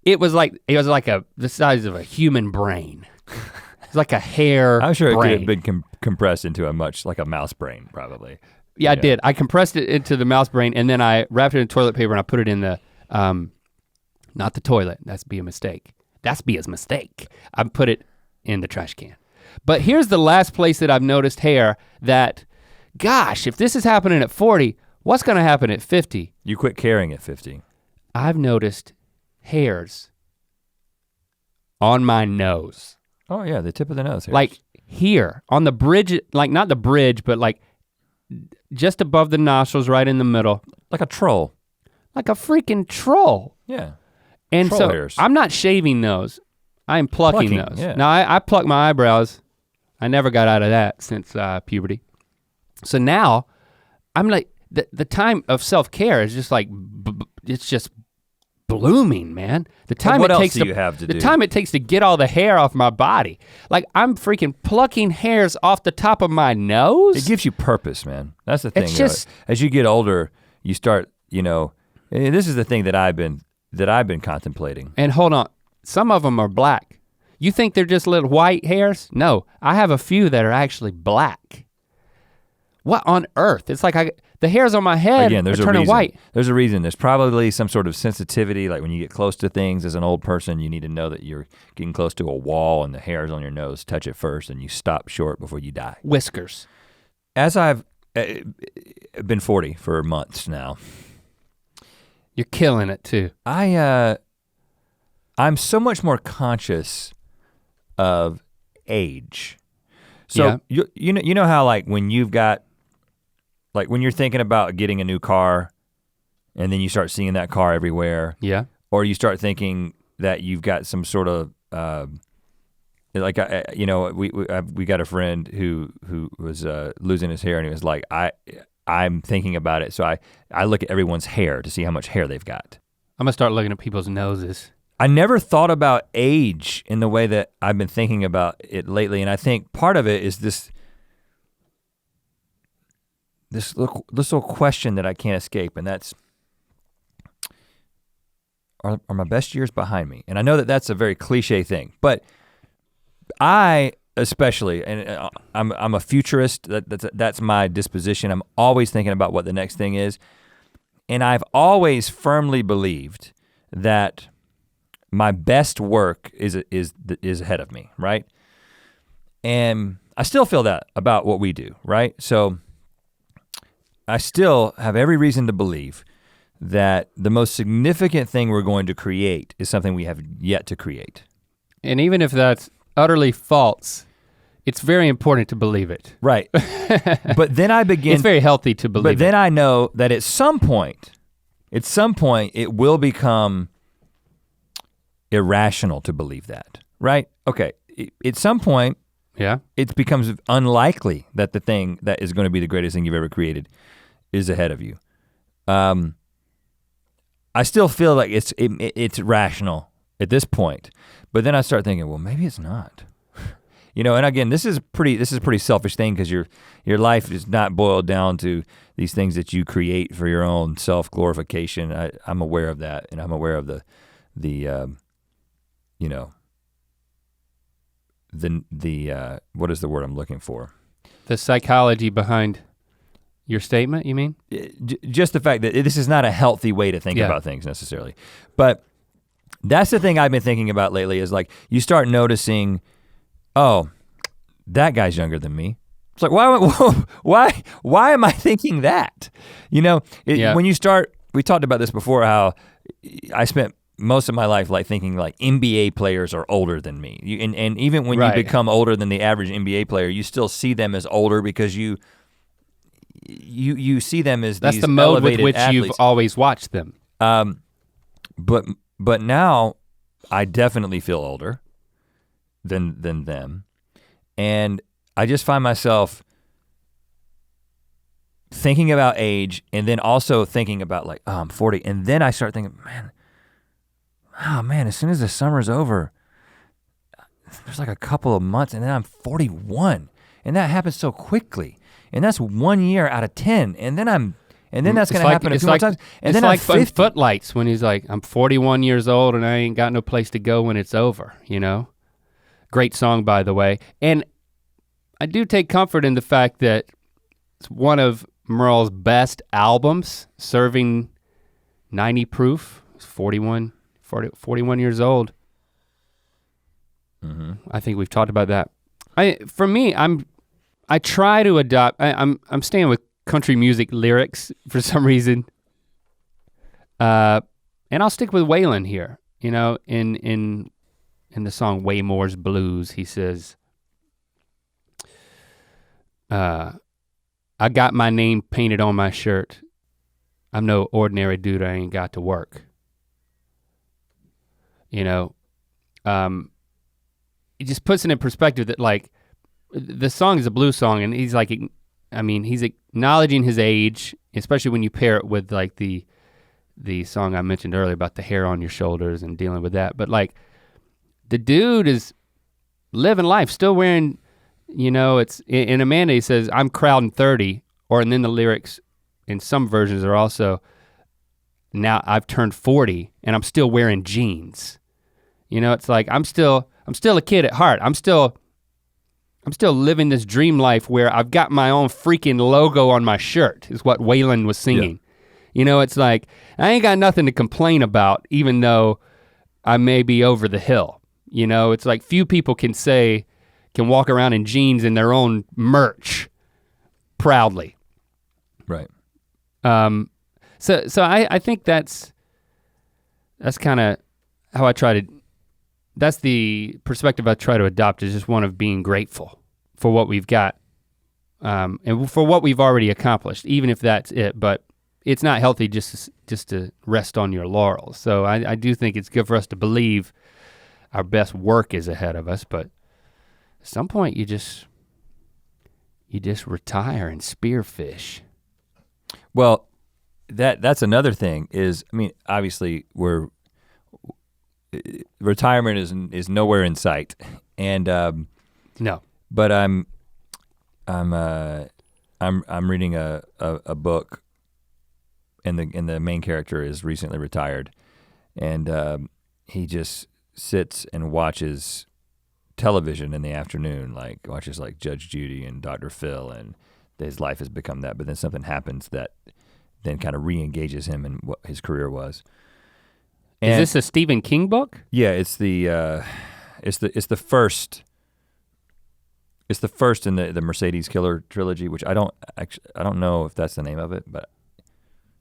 It was like the size of a human brain. It's like a hair. I'm sure brain. It could have been compressed into like a mouse brain, probably. Yeah, I did. I compressed it into the mouse brain, and then I wrapped it in toilet paper and I put it in the, not the toilet. That's be a mistake. That's be his mistake. I put it in the trash can. But here's the last place that I've noticed hair that, gosh, if this is happening at 40, what's gonna happen at 50? You quit caring at 50. I've noticed hairs on my nose. Oh yeah, the tip of the nose hairs. Like here, on the bridge, like not the bridge, but like just above the nostrils, right in the middle. Like a troll. Like a freaking troll. Yeah. And troll so hairs. I'm not shaving those. I am plucking those. Yeah. Now I pluck my eyebrows. I never got out of that since puberty. So now I'm like, the time of self-care is just like, it's just blooming, man. The time what it else takes do you have to do? The time it takes to get all the hair off my body. Like I'm freaking plucking hairs off the top of my nose. It gives you purpose, man. That's the thing. It's just, as you get older, you start, this is the thing that I've been contemplating. And hold on, some of them are black. You think they're just little white hairs? No, I have a few that are actually black. What on earth? It's like the hairs on my head are turning white. There's a reason. There's probably some sort of sensitivity, like when you get close to things as an old person, you need to know that you're getting close to a wall and the hairs on your nose touch it first and you stop short before you die. Whiskers. As I've been 40 for months now. You're killing it too. I'm so much more conscious of age. So you know how like when you've got, like when you're thinking about getting a new car and then you start seeing that car everywhere. Yeah. Or you start thinking that you've got some sort of, we got a friend who was losing his hair and he was like, I'm thinking about it. So I look at everyone's hair to see how much hair they've got. I'm gonna start looking at people's noses. I never thought about age in the way that I've been thinking about it lately. And I think part of it is this little question that I can't escape, and that's, are my best years behind me? And I know that that's a very cliche thing, but I especially, and I'm a futurist. That's my disposition. I'm always thinking about what the next thing is, and I've always firmly believed that my best work is ahead of me, right? And I still feel that about what we do, right? So I still have every reason to believe that the most significant thing we're going to create is something we have yet to create. And even if that's utterly false, it's very important to believe it. Right. But then I begin. It's very healthy to believe it. But then I know that at some point it will become irrational to believe that, right? Okay, at some point, yeah, it becomes unlikely that the thing that is going to be the greatest thing you've ever created is ahead of you. I still feel like it's rational at this point, but then I start thinking, well, maybe it's not. You know, and again, this is a pretty selfish thing because your life is not boiled down to these things that you create for your own self-glorification. I'm aware of that, and I'm aware of the you know, the what is the word I'm looking for? The psychology behind your statement, you mean? Just the fact that this is not a healthy way to think about things necessarily. But that's the thing I've been thinking about lately is like you start noticing, oh, that guy's younger than me. It's like, why am I thinking that? You know, when you start, we talked about this before, how I spent most of my life like thinking like NBA players are older than me. And even when you become older than the average NBA player, you still see them as older because you see them as that's these the mode with which athletes. You've always watched them. But now I definitely feel older than them. And I just find myself thinking about age and then also thinking about like, oh, I'm 40. And then I start thinking, man, as soon as the summer's over, there's like a couple of months and then I'm 41. And that happens so quickly. And that's 1 year out of 10. And then that's gonna happen a few more times. And then like I'm 50. Footlights when he's like, I'm 41 years old and I ain't got no place to go when it's over, you know? Great song, by the way. And I do take comfort in the fact that it's one of Merle's best albums, Serving 90 Proof. He's 41 years old. Mm-hmm. I think we've talked about that. For me, I try to adopt, I'm staying with country music lyrics for some reason. And I'll stick with Waylon here. You know, in the song Waymore's Blues, he says, I got my name painted on my shirt. I'm no ordinary dude, I ain't got to work. You know, it just puts it in perspective that like, the song is a blues song and he's like, I mean, he's acknowledging his age, especially when you pair it with like the song I mentioned earlier about the hair on your shoulders and dealing with that. But like the dude is living life, still wearing, you know, it's in Amanda he says, I'm crowding 30, and then the lyrics in some versions are also, now I've turned 40 and I'm still wearing jeans. You know, it's like I'm still a kid at heart. I'm still living this dream life where I've got my own freaking logo on my shirt, is what Waylon was singing. Yeah. You know, it's like, I ain't got nothing to complain about, even though I may be over the hill. You know, it's like few people can walk around in jeans in their own merch proudly. Right. So I think that's kind of how that's the perspective I try to adopt, is just one of being grateful for what we've got and for what we've already accomplished, even if that's it. But it's not healthy just to rest on your laurels. So I do think it's good for us to believe our best work is ahead of us, but at some point you just retire and spearfish. Well, that's another thing is, I mean, obviously retirement is nowhere in sight, and no. But I'm reading a book, and the main character is recently retired, and he just sits and watches television in the afternoon, like watches like Judge Judy and Dr. Phil, and his life has become that. But then something happens that then kind of re-engages him in what his career was. And is this a Stephen King book? Yeah, it's the first. It's the first in the Mercedes Killer trilogy, which I don't know if that's the name of it, but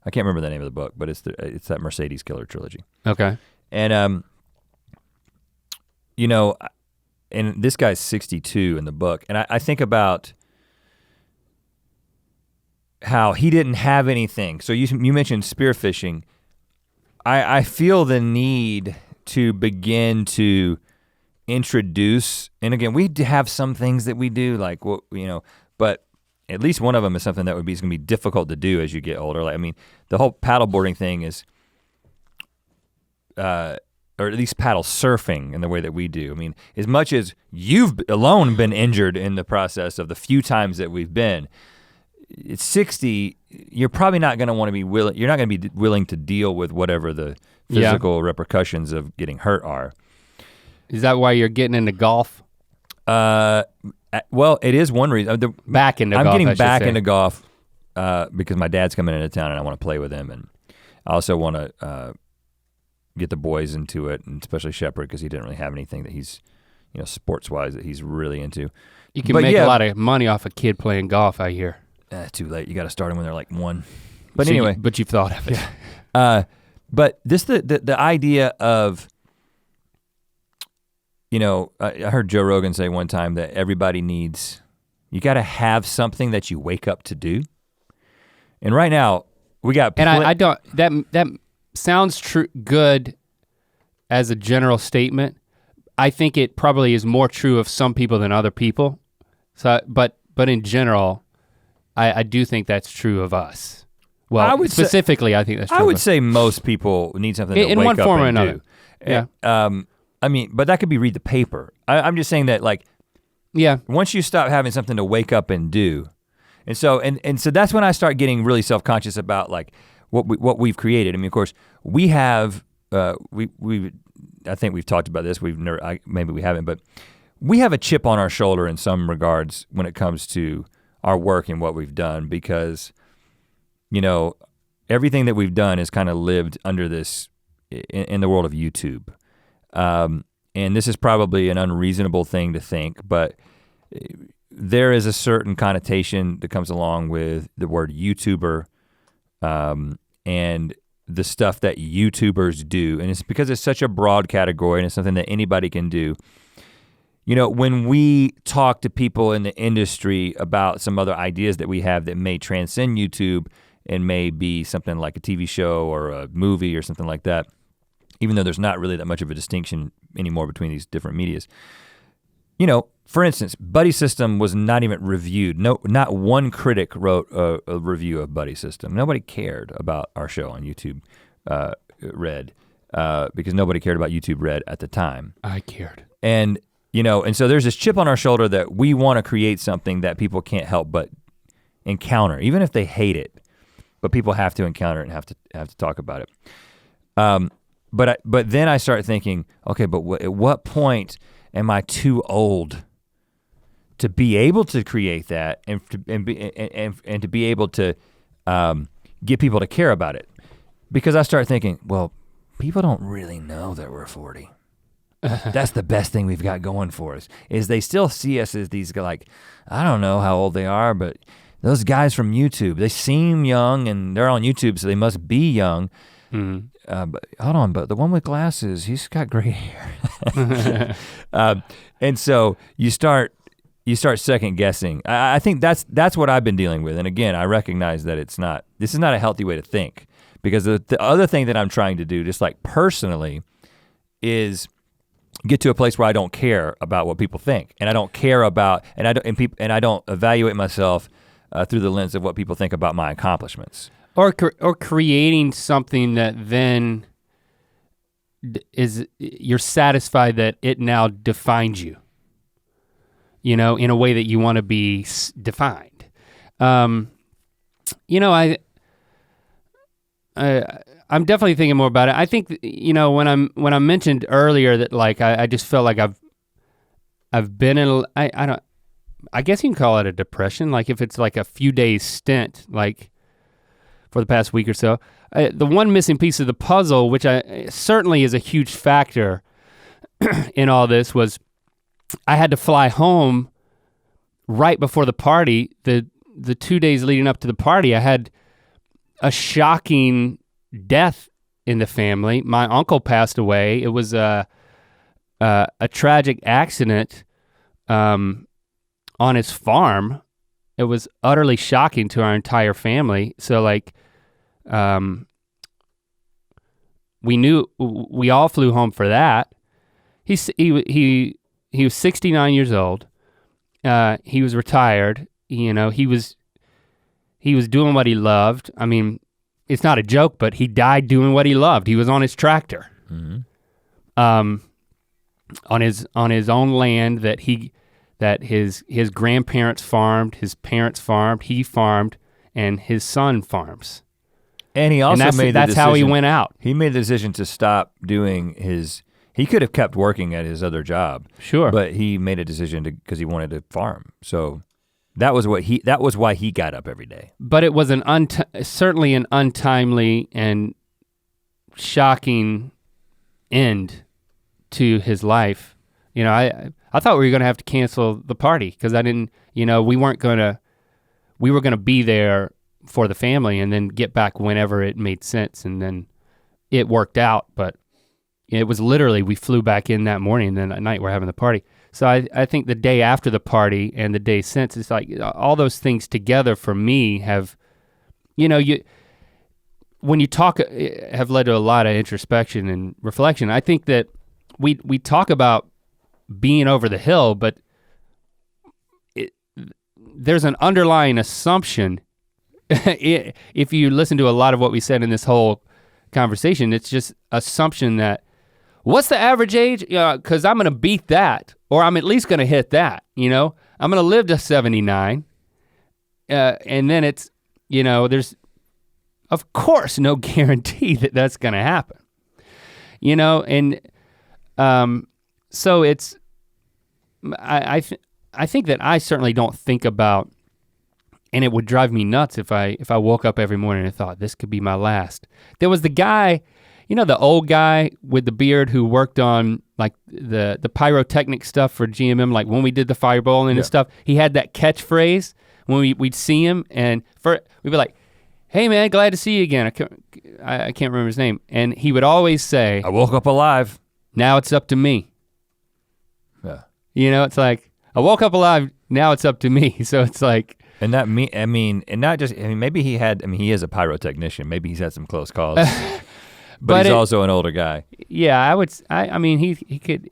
I can't remember the name of the book. But it's that Mercedes Killer trilogy. Okay. And you know, and this guy's 62 in the book, and I think about how he didn't have anything. So you mentioned spearfishing. I feel the need to begin to introduce, and again, we have some things that we do, like what but at least one of them is something that is gonna be difficult to do as you get older. Like, I mean, the whole paddleboarding thing is, or at least paddle surfing in the way that we do. I mean, as much as you've alone been injured in the process of the few times that we've been, at 60, you're probably not gonna wanna be willing, you're not gonna be willing to deal with whatever the physical repercussions of getting hurt are. Is that why you're getting into golf? Well, it is one reason. Back into golf, I'm getting back into golf because my dad's coming into town and I wanna play with him, and I also wanna get the boys into it, and especially Shepard, because he didn't really have anything that he's, sports-wise that he's really into. You can make a lot of money off a kid playing golf, I hear. Too late. You got to start them when they're like 1. But anyway. But you've thought of it. Yeah. But this the idea of, I heard Joe Rogan say one time that everybody needs, you got to have something that you wake up to do. And right now we got. And I don't. That sounds good as a general statement. I think it probably is more true of some people than other people. So, but in general, I do think that's true of us. Well, I think that's true. I would say most people need something to in wake one up form and or another. do. Yeah. I mean, but that could be read the paper. I'm just saying that, like, once you stop having something to wake up and do, and so that's when I start getting really self-conscious about like what we've created. I mean, of course, we have I think we've talked about this. Maybe we haven't, but we have a chip on our shoulder in some regards when it comes to our work and what we've done, because everything that we've done is kind of lived under this in the world of YouTube. And this is probably an unreasonable thing to think, but there is a certain connotation that comes along with the word YouTuber, and the stuff that YouTubers do. And it's because it's such a broad category and it's something that anybody can do. When we talk to people in the industry about some other ideas that we have that may transcend YouTube and may be something like a TV show or a movie or something like that, even though there's not really that much of a distinction anymore between these different medias. For instance, Buddy System was not even reviewed. No, not one critic wrote a review of Buddy System. Nobody cared about our show on YouTube Red, because nobody cared about YouTube Red at the time. I cared. And so there's this chip on our shoulder that we want to create something that people can't help but encounter, even if they hate it. But people have to encounter it and have to talk about it. But then I start thinking, okay, but at what point am I too old to be able to create that and to be able to get people to care about it? Because I start thinking, well, people don't really know that we're 40. That's the best thing we've got going for us, is they still see us as these, like, I don't know how old they are, but those guys from YouTube, they seem young and they're on YouTube, so they must be young. Mm-hmm. But hold on, but the one with glasses, he's got gray hair. And so you start second guessing. I think that's what I've been dealing with. And again, I recognize that this is not a healthy way to think, because the other thing that I'm trying to do, just like personally, is get to a place where I don't care about what people think, and I don't care about, and I don't evaluate myself through the lens of what people think about my accomplishments. Or creating something that then you're satisfied that it now defines you, in a way that you want to be defined. I'm definitely thinking more about it. I think when I mentioned earlier that, like, I just felt like I've been in, I guess you can call it a depression, like if it's like a few days stint, like for the past week or so. The one missing piece of the puzzle, which certainly is a huge factor in all this, was I had to fly home right before the party. The 2 days leading up to the party, I had a shocking death in the family. My uncle passed away. It was a tragic accident on his farm. It was utterly shocking to our entire family. So like, we all flew home for that. He was 69 years old. He was retired. You know, he was doing what he loved. I mean, it's not a joke, but he died doing what he loved. He was on his tractor, on his own land that his grandparents farmed, his parents farmed, he farmed, and his son farms. And he also made the that's decision, how he went out. He made the decision to stop doing he could have kept working at his other job. Sure. But he made a decision because he wanted to farm. So that was why he got up every day. But it was certainly an untimely and shocking end to his life. You know, I thought we were gonna have to cancel the party because we were gonna be there for the family and then get back whenever it made sense, and then it worked out, but it was literally, we flew back in that morning and then at night we're having the party. So I think the day after the party and the day since, it's like all those things together for me have, when you talk, have led to a lot of introspection and reflection. I think that we talk about being over the hill, but there's an underlying assumption. If you listen to a lot of what we said in this whole conversation, it's just assumption that, what's the average age? Because I'm gonna beat that, or I'm at least gonna hit that, I'm gonna live to 79. And then it's, there's of course no guarantee that that's gonna happen. And so it's, I think that I certainly don't think about, and it would drive me nuts if I woke up every morning and thought this could be my last. There was the guy, the old guy with the beard who worked on like the pyrotechnic stuff for GMM, like when we did the fireball and stuff, he had that catchphrase when we'd see him, and we'd be like, hey man, glad to see you again. I can't remember his name. And he would always say, I woke up alive. Now it's up to me. Yeah. It's like, I woke up alive, now it's up to me. So it's like. And maybe he is a pyrotechnician. Maybe he's had some close calls. but he's also an older guy. Yeah, he could,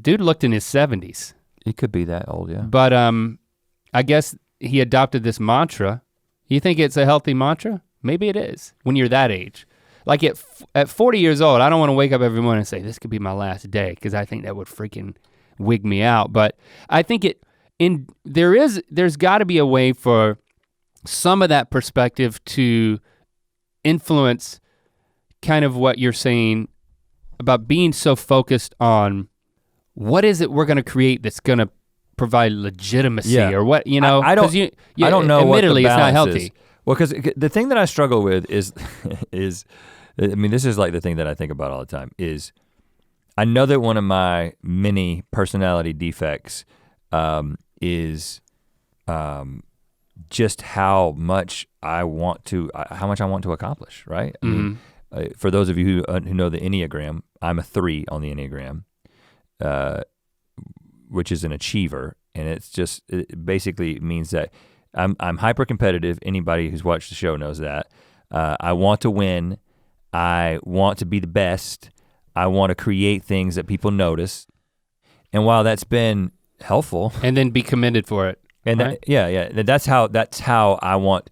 dude looked in his 70s. He could be that old, yeah. But I guess he adopted this mantra. You think it's a healthy mantra? Maybe it is, when you're that age. Like at 40 years old, I don't wanna wake up every morning and say, this could be my last day, because I think that would freaking wig me out. But I think there's gotta be a way for some of that perspective to influence kind of what you're saying about being so focused on what is it we're gonna create that's gonna provide legitimacy, or what, I don't know what the admittedly it's not healthy. is. Well, because the thing that I struggle with is this is like the thing that I think about all the time is, I know that one of my many personality defects is just how much I want to accomplish, right? I mean, for those of you who know the Enneagram, I'm a 3 on the Enneagram, which is an achiever, and it basically means that I'm hyper competitive. Anybody who's watched the show knows that. I want to win. I want to be the best. I want to create things that people notice. And while that's been helpful, and then be commended for it. And right? That's how I want.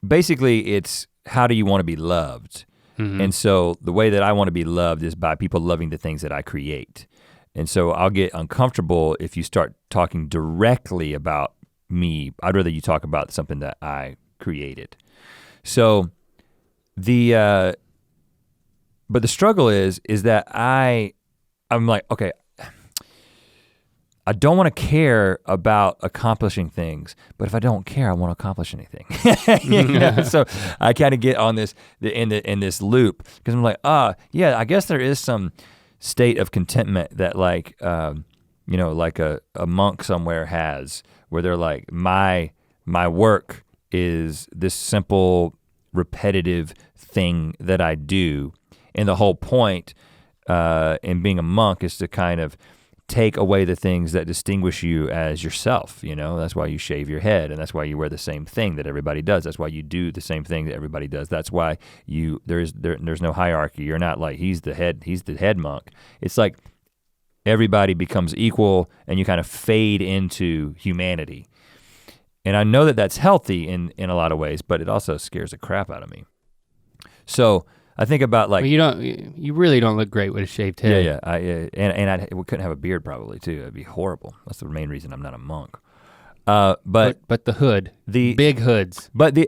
Basically, it's how do you want to be loved? Mm-hmm. And so the way that I want to be loved is by people loving the things that I create. And so I'll get uncomfortable if you start talking directly about me. I'd rather you talk about something that I created. So but the struggle is that I'm like, okay, I don't want to care about accomplishing things, but if I don't care, I won't accomplish anything. So I kind of get on this in this loop because I'm like, yeah, I guess there is some state of contentment that like like a monk somewhere has, where they're like, my work is this simple, repetitive thing that I do, and the whole point in being a monk is to kind of take away the things that distinguish you as yourself, That's why you shave your head, and that's why you wear the same thing that everybody does. That's why you do the same thing that everybody does. That's why there's no hierarchy. You're not like he's the head monk. It's like everybody becomes equal and you kind of fade into humanity. And I know that that's healthy in a lot of ways, but it also scares the crap out of me. So I think about like you really don't look great with a shaved head. Yeah. We couldn't have a beard probably too. It'd be horrible. That's the main reason I'm not a monk. But the hood, the big hoods. But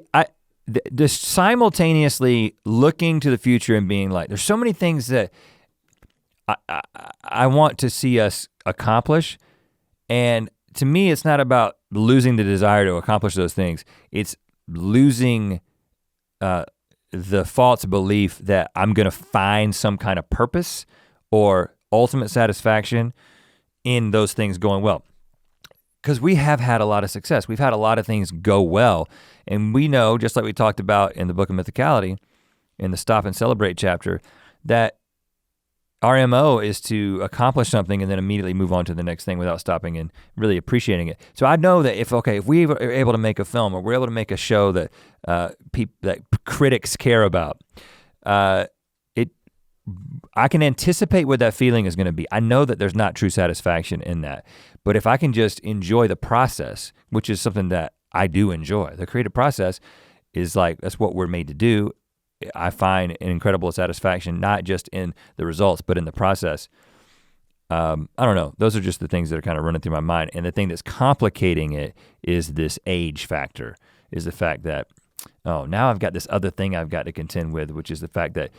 just simultaneously looking to the future and being like, there's so many things that I want to see us accomplish, and to me, it's not about losing the desire to accomplish those things. It's losing the false belief that I'm gonna find some kind of purpose or ultimate satisfaction in those things going well. Because we have had a lot of success. We've had a lot of things go well. And we know, just like we talked about in the book of Mythicality, in the Stop and Celebrate chapter, that our MO is to accomplish something and then immediately move on to the next thing without stopping and really appreciating it. So I know that if we are able to make a film, or we're able to make a show that that critics care about, I can anticipate what that feeling is gonna be. I know that there's not true satisfaction in that, but if I can just enjoy the process, which is something that I do enjoy, the creative process is like, that's what we're made to do. I find an incredible satisfaction, not just in the results, but in the process. I don't know, those are just the things that are kind of running through my mind. And the thing that's complicating it is this age factor, is the fact that, now I've got this other thing I've got to contend with, which is the fact that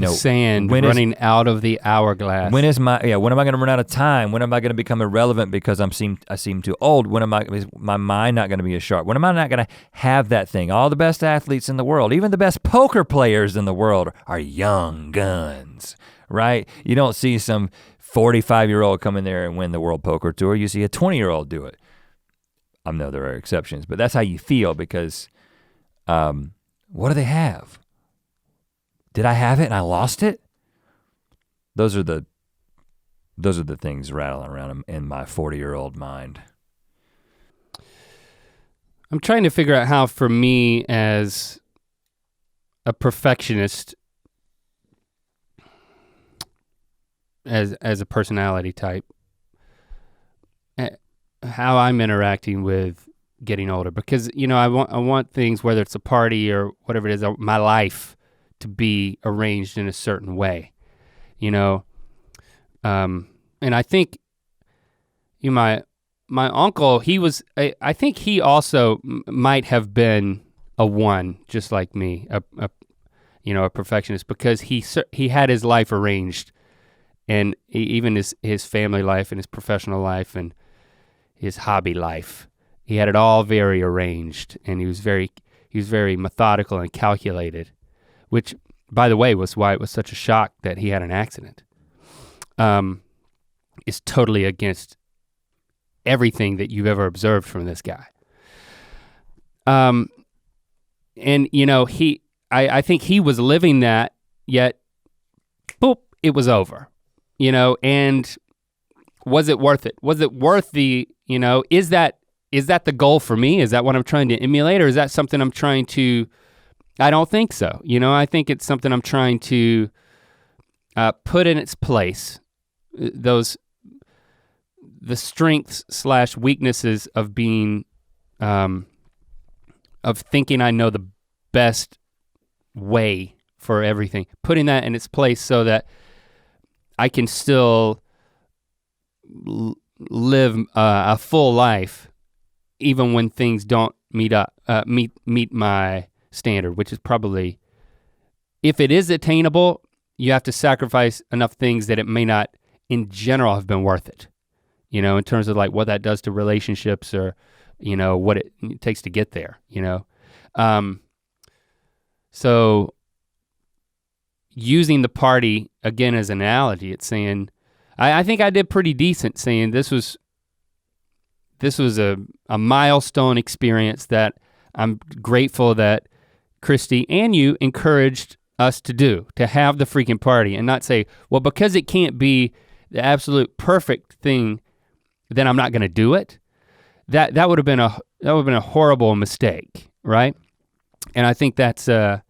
sand running out of the hourglass. When am I gonna run out of time? When am I gonna become irrelevant because I seem too old? When is my mind not gonna be as sharp? When am I not gonna have that thing? All the best athletes in the world, even the best poker players in the world are young guns, right? You don't see some 45-year-old come in there and win the World Poker Tour. You see a 20-year-old do it. I know there are exceptions, but that's how you feel because what do they have? Did I have it and I lost it? Those are the things rattling around in my 40-year-old mind. I'm trying to figure out how, for me as a perfectionist, as a personality type, how I'm interacting with getting older. Because I want things, whether it's a party or whatever it is, my life, to be arranged in a certain way, and I think my uncle, I think he also might have been a one, just like me, a perfectionist, because he had his life arranged, and even his family life and his professional life and his hobby life, he had it all very arranged, and he was very methodical and calculated. Which, by the way, was why it was such a shock that he had an accident. Is totally against everything that you've ever observed from this guy. And I think he was living that, yet, boop, it was over. And was it worth it? Was it worth the, is that the goal for me? Is that what I'm trying to emulate, or is that something I'm trying to? I don't think so. I think it's something I'm trying to put in its place. The strengths / weaknesses of being, of thinking I know the best way for everything. Putting that in its place so that I can still live a full life, even when things don't meet my standard, which is probably, if it is attainable, you have to sacrifice enough things that it may not in general have been worth it. you know, in terms of like what that does to relationships or, you know, what it takes to get there, you know. So using the party again as an analogy, it's saying, I think I did pretty decent saying this was a milestone experience that I'm grateful that Christy and you encouraged us to do, to have the freaking party and not say, well, because it can't be the absolute perfect thing, then I'm not gonna do it. That would have been a horrible mistake, right? And I think that's kind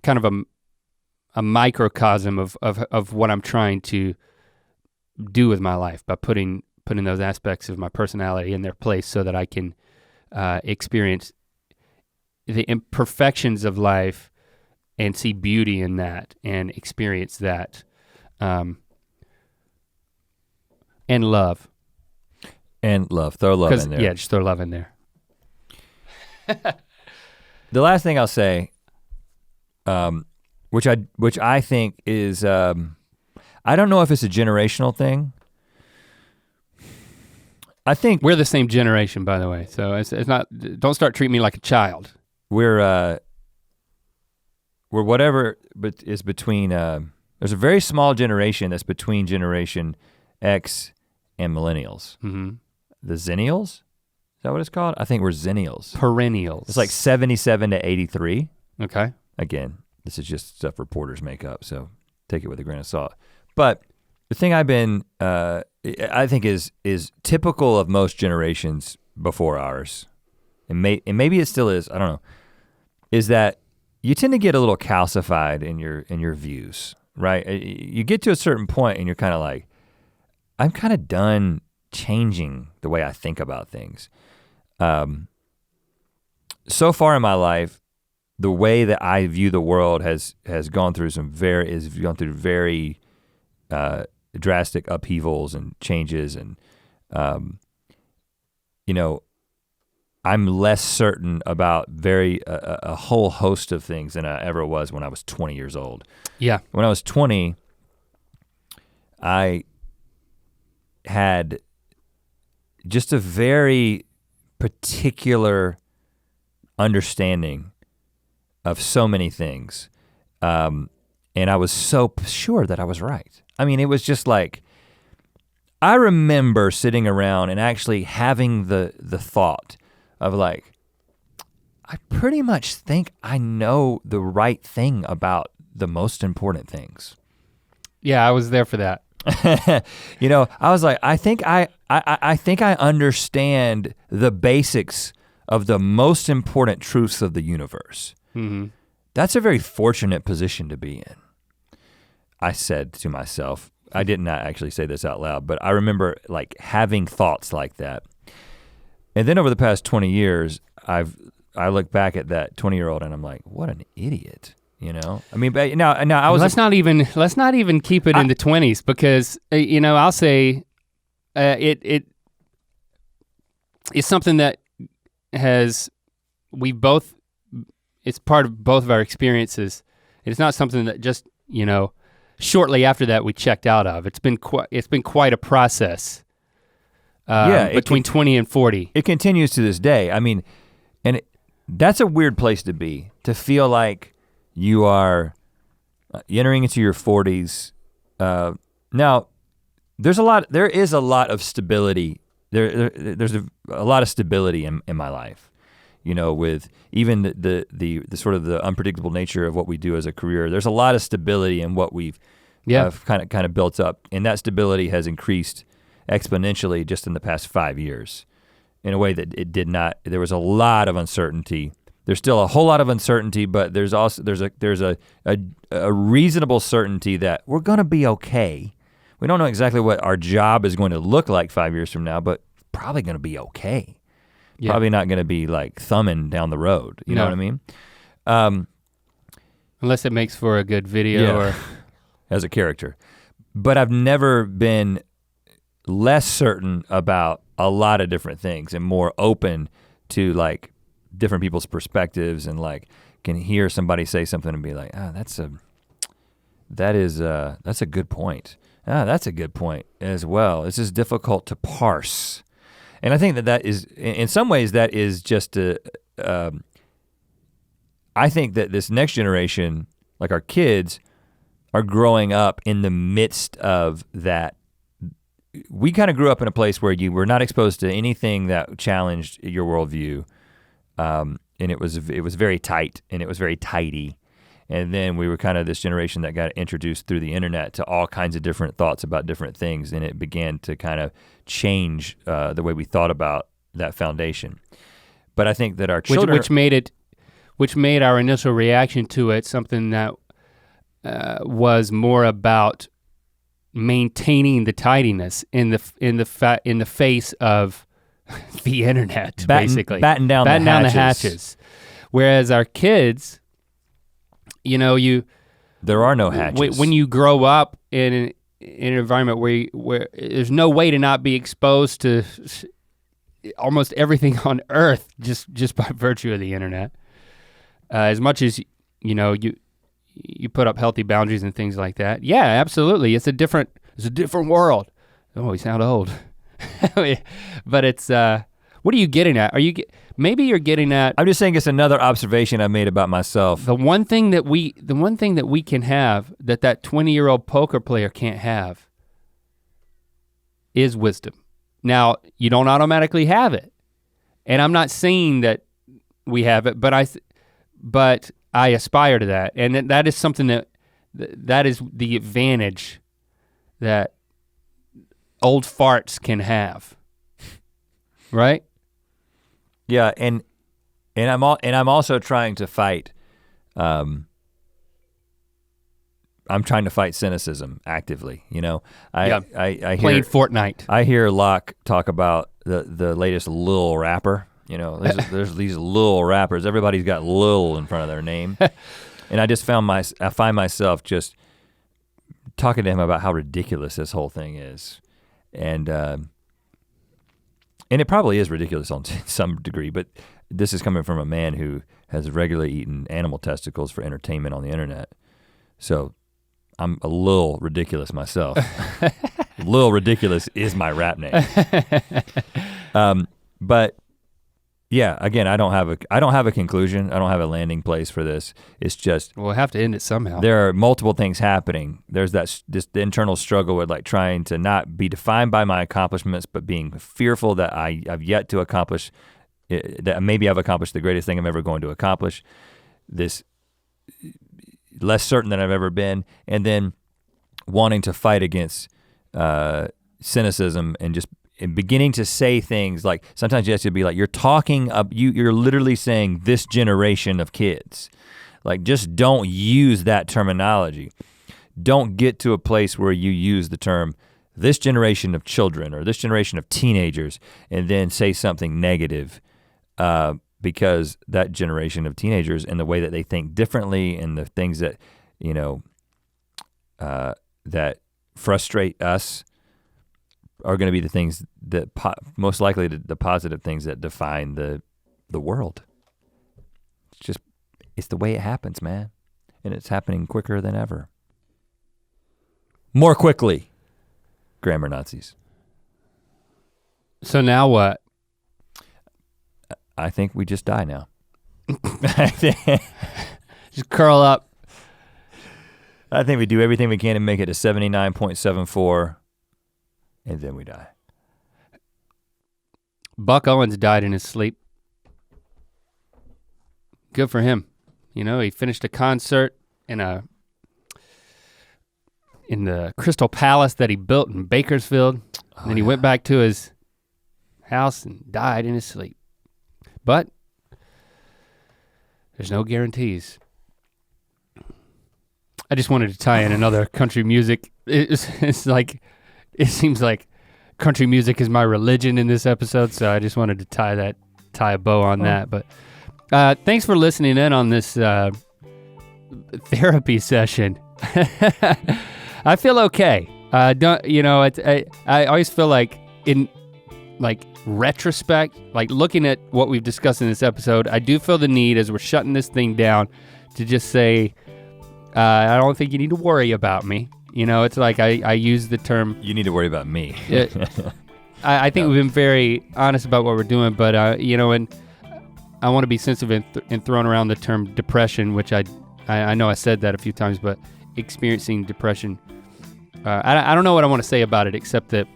of a microcosm of what I'm trying to do with my life by putting those aspects of my personality in their place so that I can experience the imperfections of life and see beauty in that and experience that, and love. And love, throw love in there. Yeah, just throw love in there. The last thing I'll say, which I think is, I don't know if it's a generational thing. I think we're the same generation, by the way, so it's not. Don't start treating me like a child. We're whatever, but is between. There's a very small generation that's between Generation X and Millennials. Mm-hmm. The Zennials, is that what it's called? I think we're Zennials. Perennials. It's like 77 to 83. Okay. Again, this is just stuff reporters make up, so take it with a grain of salt. But the thing I've been, I think is typical of most generations before ours, and maybe it still is, I don't know, is that you tend to get a little calcified in your views, right? You get to a certain point and you're kind of like, I'm kind of done changing the way I think about things. So far in my life, the way that I view the world has gone through very drastic upheavals and changes, and you know, I'm less certain about a whole host of things than I ever was when I was 20 years old. Yeah. When I was 20, I had just a very particular understanding of so many things. And I was so sure that I was right. I mean, it was just like, I remember sitting around and actually having the thought of like, I pretty much think I know the right thing about the most important things. Yeah, I was there for that. You know, I was like, I think I understand the basics of the most important truths of the universe. Mm-hmm. That's a very fortunate position to be in. I said to myself, I did not actually say this out loud, but I remember like having thoughts like that. And then over the past 20 years, I look back at that 20-year-old and I'm like, what an idiot, you know? I mean, but now I was- Let's not even keep it in the 20s, because you know, I'll say it's something that it's part of both of our experiences. It's not something that just, you know, shortly after that we checked out of. It's been quite a process. Between 20 and 40. It continues to this day. I mean, and that's a weird place to be, to feel like you are entering into your 40s. Now, there is a lot of stability. There's a lot of stability in my life, you know, with even the sort of the unpredictable nature of what we do as a career. There's a lot of stability in what we've kind of built up, and that stability has increased exponentially just in the past 5 years in a way that it did not. There was a lot of uncertainty. There's still a whole lot of uncertainty, but there's a reasonable certainty that we're gonna be okay. We don't know exactly what our job is going to look like 5 years from now, but probably gonna be okay. Yeah. Probably not gonna be like thumbing down the road, you know what I mean? Unless it makes for a good video or as a character. But I've never been less certain about a lot of different things and more open to like different people's perspectives, and like can hear somebody say something and be like, that's a good point. That's a good point as well. This is difficult to parse. And I think that is, in some ways, that is just I think that this next generation, like our kids, are growing up in the midst of that. We kind of grew up in a place where you were not exposed to anything that challenged your worldview. And it was very tight and it was very tidy. And then we were kind of this generation that got introduced through the internet to all kinds of different thoughts about different things, and it began to kind of change the way we thought about that foundation. But I think that our children, which made our initial reaction to it something that was more about maintaining the tidiness in the face of the internet, basically batten down the hatches. Whereas our kids, you know, there are no hatches. When you grow up in an environment where there's no way to not be exposed to almost everything on earth just by virtue of the internet. As much as you know, you put up healthy boundaries and things like that. Yeah, absolutely. It's a different world. Oh, we sound old. But it's what are you getting at? Maybe you're getting at, I'm just saying it's another observation I made about myself. The one thing that we can have that 20-year-old poker player can't have is wisdom. Now, you don't automatically have it. And I'm not saying that we have it, but I aspire to that. And that is something that is the advantage that old farts can have. Right? Yeah, and I'm also trying to fight. I'm trying to fight cynicism actively. You know, I hear playing Fortnite. I hear Locke talk about the latest Lil rapper. You know, there's these Lil rappers. Everybody's got Lil in front of their name, and I find myself just talking to him about how ridiculous this whole thing is, and it probably is ridiculous on some degree, but this is coming from a man who has regularly eaten animal testicles for entertainment on the internet. So I'm a little ridiculous myself. Lil Ridiculous is my rap name. But yeah, again, I don't have a conclusion. I don't have a landing place for this. It's just we'll have to end it somehow. There are multiple things happening. There's the internal struggle with like trying to not be defined by my accomplishments, but being fearful that I've yet to accomplish, that maybe I've accomplished the greatest thing I'm ever going to accomplish. This less certain than I've ever been, and then wanting to fight against cynicism and just beginning to say things like, sometimes you have to be like, you're literally saying this generation of kids. Like, just don't use that terminology. Don't get to a place where you use the term this generation of children or this generation of teenagers and then say something negative because that generation of teenagers and the way that they think differently and the things that, you know, that frustrate us are gonna be the things that most likely the positive things that define the world. It's the way it happens, man. And it's happening quicker than ever. More quickly, grammar Nazis. So now what? I think we just die now. Just curl up. I think we do everything we can to make it to 79.74. And then we die. Buck Owens died in his sleep. Good for him. You know, he finished a concert in the Crystal Palace that he built in Bakersfield. And then he went back to his house and died in his sleep. But there's no guarantees. I just wanted to tie in another country music. It's like, it seems like country music is my religion in this episode, so I just wanted to tie a bow on that. But thanks for listening in on this therapy session. I feel okay. I always feel like in like retrospect, like looking at what we've discussed in this episode, I do feel the need as we're shutting this thing down to just say, I don't think you need to worry about me. You know, it's like I use the term. You need to worry about me. I think we've been very honest about what we're doing, but you know, and I want to be sensitive in throwing around the term depression, which I know I said that a few times, but experiencing depression. I don't know what I want to say about it except that,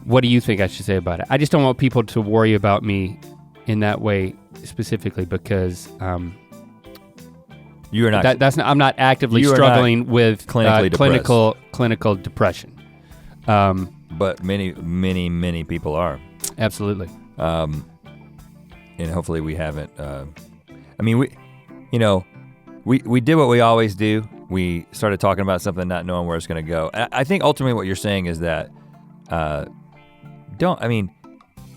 what do you think I should say about it? I just don't want people to worry about me in that way specifically because you are not. I'm not actively struggling with clinical depression. But many people are. Absolutely. And hopefully we haven't. I mean, we did what we always do. We started talking about something, not knowing where it's going to go. I think ultimately what you're saying is that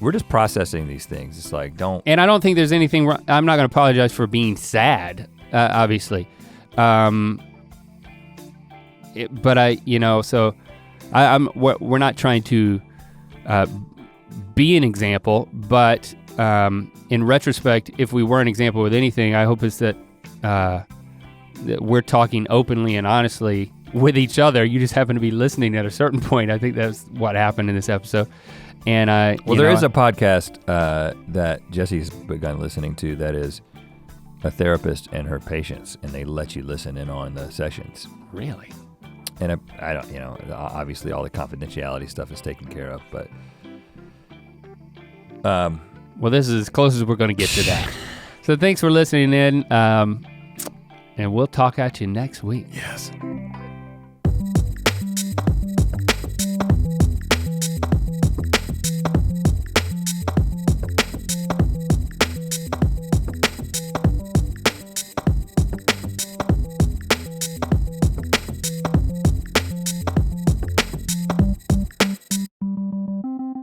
we're just processing these things. It's like, don't. And I don't think there's anything wrong. I'm not gonna apologize for being sad, obviously. We're not trying to be an example, but in retrospect, if we were an example with anything, I hope is that we're talking openly and honestly with each other. You just happen to be listening at a certain point. I think that's what happened in this episode. And there is a podcast that Jesse's begun listening to that is a therapist and her patients, and they let you listen in on the sessions. Really? And I don't, obviously all the confidentiality stuff is taken care of, but. Well, this is as close as we're gonna get to that. So thanks for listening in, and we'll talk at you next week. Yes.